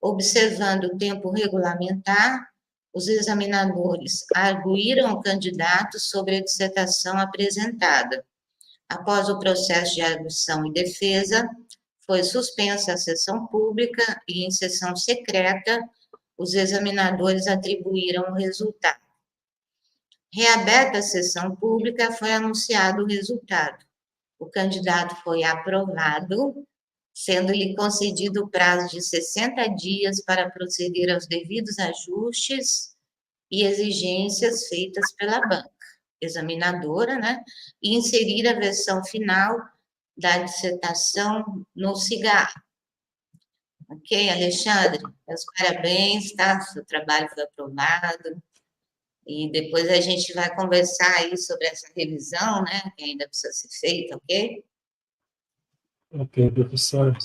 Observando o tempo regulamentar, os examinadores arguíram o candidato sobre a dissertação apresentada. Após o processo de arguição e defesa, foi suspensa a sessão pública e, em sessão secreta, os examinadores atribuíram o resultado. Reaberta a sessão pública, foi anunciado o resultado. O candidato foi aprovado, sendo-lhe concedido o prazo de 60 dias para proceder aos devidos ajustes e exigências feitas pela banca examinadora, né, e inserir a versão final da dissertação no cigarro. Ok, Alexandre? Meus parabéns, tá? Seu trabalho foi aprovado. E depois a gente vai conversar aí sobre essa revisão, né, que ainda precisa ser feita, ok? Ok, professor.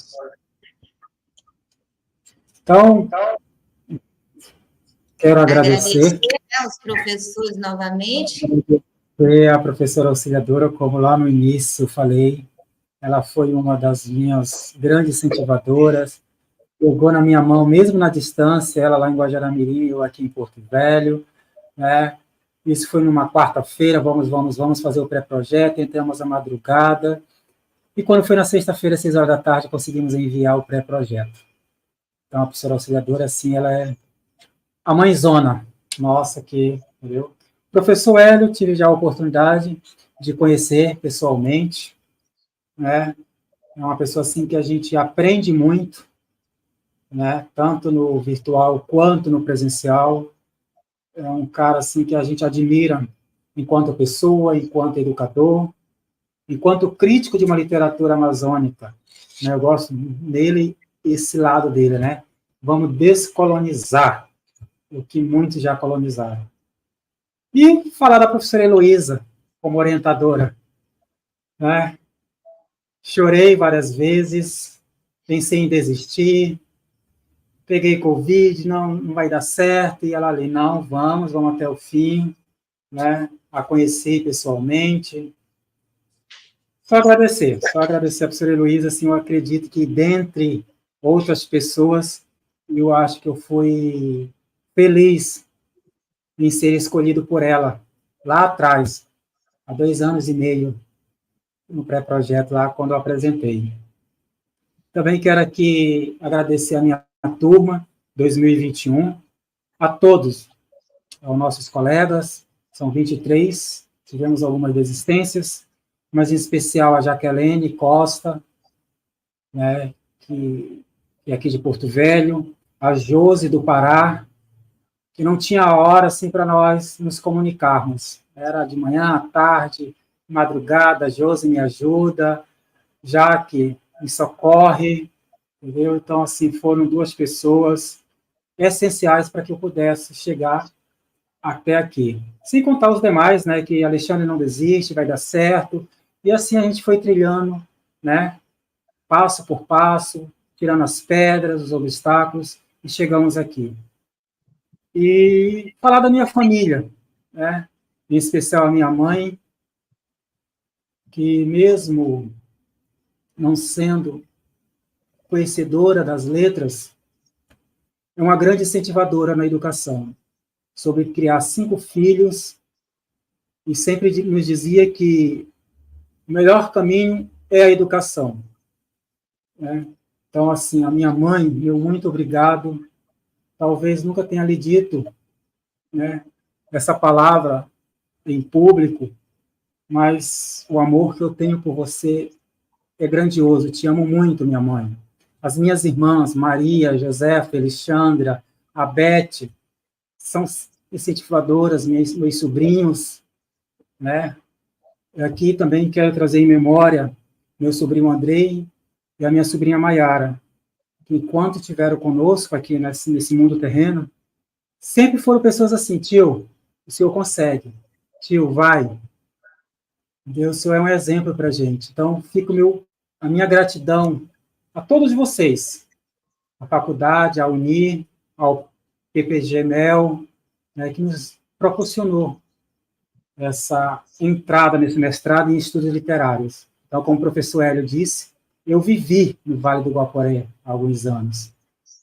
Então, quero agradecer aos professores novamente. A professora auxiliadora, como lá no início falei, ela foi uma das minhas grandes incentivadoras, pegou na minha mão, mesmo na distância, ela lá em Guajará-Mirim, eu aqui em Porto Velho, né? Isso foi numa quarta-feira, vamos fazer o pré-projeto, entramos à madrugada, e quando foi na sexta-feira, 6 horas da tarde, conseguimos enviar o pré-projeto. Então, a professora auxiliadora, assim, ela é a mãezona nossa aqui, entendeu? Professor Hélio, tive já a oportunidade de conhecer pessoalmente, né? É uma pessoa, assim, que a gente aprende muito, né? Tanto no virtual quanto no presencial. É um cara, assim, que a gente admira enquanto pessoa, enquanto educador, enquanto crítico de uma literatura amazônica, né? Eu gosto dele, esse lado dele, né? Vamos descolonizar o que muitos já colonizaram. E falar da professora Heloísa, como orientadora, né? Chorei várias vezes, pensei em desistir, peguei Covid, não vai dar certo, e ela ali, não, vamos até o fim, né? A conheci pessoalmente. Só agradecer a professora Heloísa, assim, eu acredito que dentre outras pessoas, eu acho que eu fui feliz em ser escolhido por ela, lá atrás, há 2 anos e meio, no pré-projeto lá, quando eu apresentei. Também quero aqui agradecer a minha turma, 2021, a todos, aos nossos colegas, são 23, tivemos algumas desistências, mas em especial a Jaqueline Costa, né, que é aqui de Porto Velho, a Josi do Pará, que não tinha hora assim para nós nos comunicarmos. Era de manhã, à tarde, madrugada, Josi me ajuda, Jaque me socorre, entendeu? Então, assim, foram 2 pessoas essenciais para que eu pudesse chegar até aqui. Sem contar os demais, né, que Alexandre não desiste, vai dar certo, e assim a gente foi trilhando, né, passo por passo, tirando as pedras, os obstáculos, e chegamos aqui. E falar da minha família, né, em especial a minha mãe, que mesmo não sendo conhecedora das letras, é uma grande incentivadora na educação, sobre criar 5 filhos, e sempre nos dizia que o melhor caminho é a educação, né? Então, assim, a minha mãe, meu muito obrigado, talvez nunca tenha lhe dito, né, essa palavra em público, mas o amor que eu tenho por você é grandioso, te amo muito, minha mãe. As minhas irmãs, Maria, Josefa, Alexandra, a Beth, são incentivadoras, meus sobrinhos, né? Aqui também quero trazer em memória meu sobrinho Andrei e a minha sobrinha Maiara, que enquanto estiveram conosco aqui nesse mundo terreno, sempre foram pessoas assim, tio, o senhor consegue, tio, vai. Deus, o senhor é um exemplo para a gente. Então, fica a minha gratidão a todos vocês, à faculdade, à UNI, ao PPG-MEL, né, que nos proporcionou essa entrada nesse mestrado em estudos literários. Então, como o professor Hélio disse, eu vivi no Vale do Guaporé há alguns anos.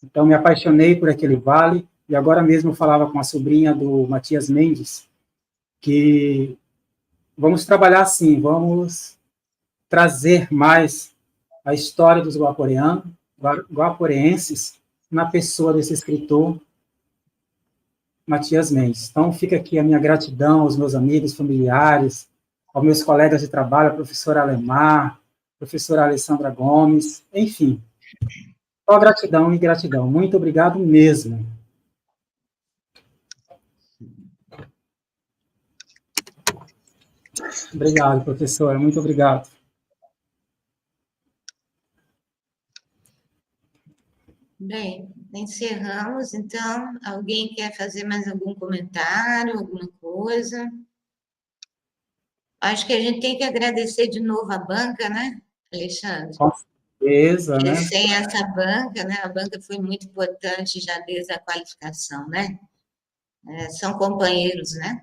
Então, me apaixonei por aquele vale, e agora mesmo eu falava com a sobrinha do Matias Mendes, que vamos trabalhar assim, vamos trazer mais a história dos guaporeenses na pessoa desse escritor, Matias Mendes. Então, fica aqui a minha gratidão aos meus amigos, familiares, aos meus colegas de trabalho, a professora Alemar, a professora Alessandra Gomes, enfim. Só gratidão e gratidão. Muito obrigado mesmo. Obrigado, professora. Muito obrigado. Bem, encerramos, então. Alguém quer fazer mais algum comentário, alguma coisa? Acho que a gente tem que agradecer de novo a banca, né, Alexandre? Com certeza, Porque né? sem essa banca, né, a banca foi muito importante já desde a qualificação, né? São companheiros, né?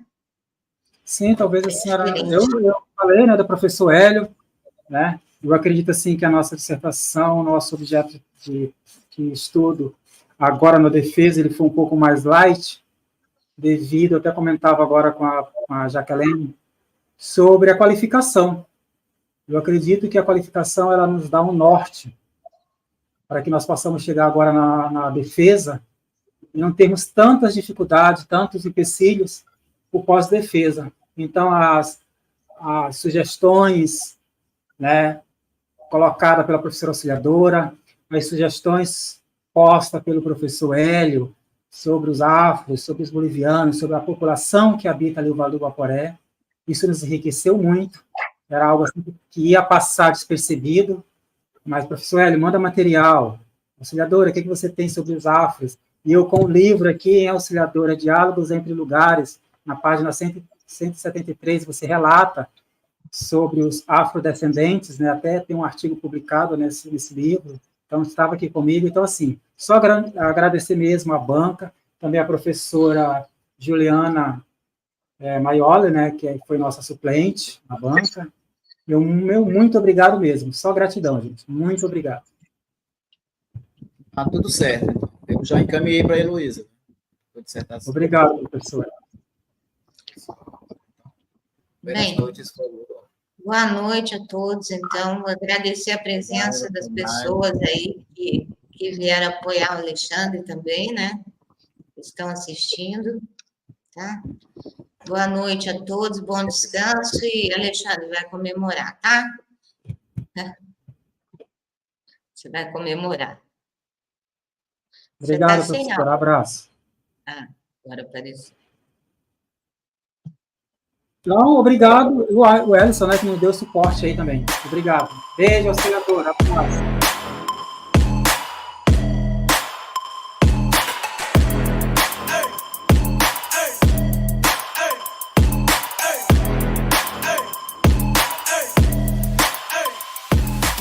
Sim, talvez a senhora... diferente. Eu falei, né, do professor Hélio, né? Eu acredito, assim, que a nossa dissertação, nosso objeto de estudo, agora na defesa, ele foi um pouco mais light, devido, eu até comentava agora com a Jaqueline, sobre a qualificação. Eu acredito que a qualificação, ela nos dá um norte, para que nós possamos chegar agora na defesa, e não termos tantas dificuldades, tantos empecilhos, por pós-defesa. Então, as sugestões, né, colocadas pela professora auxiliadora, as sugestões postas pelo professor Hélio sobre os afros, sobre os bolivianos, sobre a população que habita ali o Vale do Guaporé, isso nos enriqueceu muito, era algo assim que ia passar despercebido, mas, professor Hélio, manda material, auxiliadora, o que você tem sobre os afros? E eu com o livro aqui, em Auxiliadora, Diálogos entre Lugares, na página 173, você relata sobre os afrodescendentes, né? Até tem um artigo publicado nesse livro, então estava aqui comigo. Então, assim, só agradecer mesmo à banca, também a professora Juliana Maioli, né, que foi nossa suplente na banca. Meu muito obrigado mesmo, só gratidão, gente, muito obrigado. Tá tudo certo, então. Eu já encaminhei para a Heloísa. Obrigado, professora. Bem, boa noite a todos, então, agradecer a presença das pessoas aí que vieram apoiar o Alexandre também, né, que estão assistindo, tá? Boa noite a todos, bom descanso, e Alexandre vai comemorar, tá? Você vai comemorar. Obrigado, professor. Abraço. Agora apareceu. Então, obrigado. O Ellison, né, que nos deu suporte aí também. Obrigado. Beijo, auxiliador. Até mais.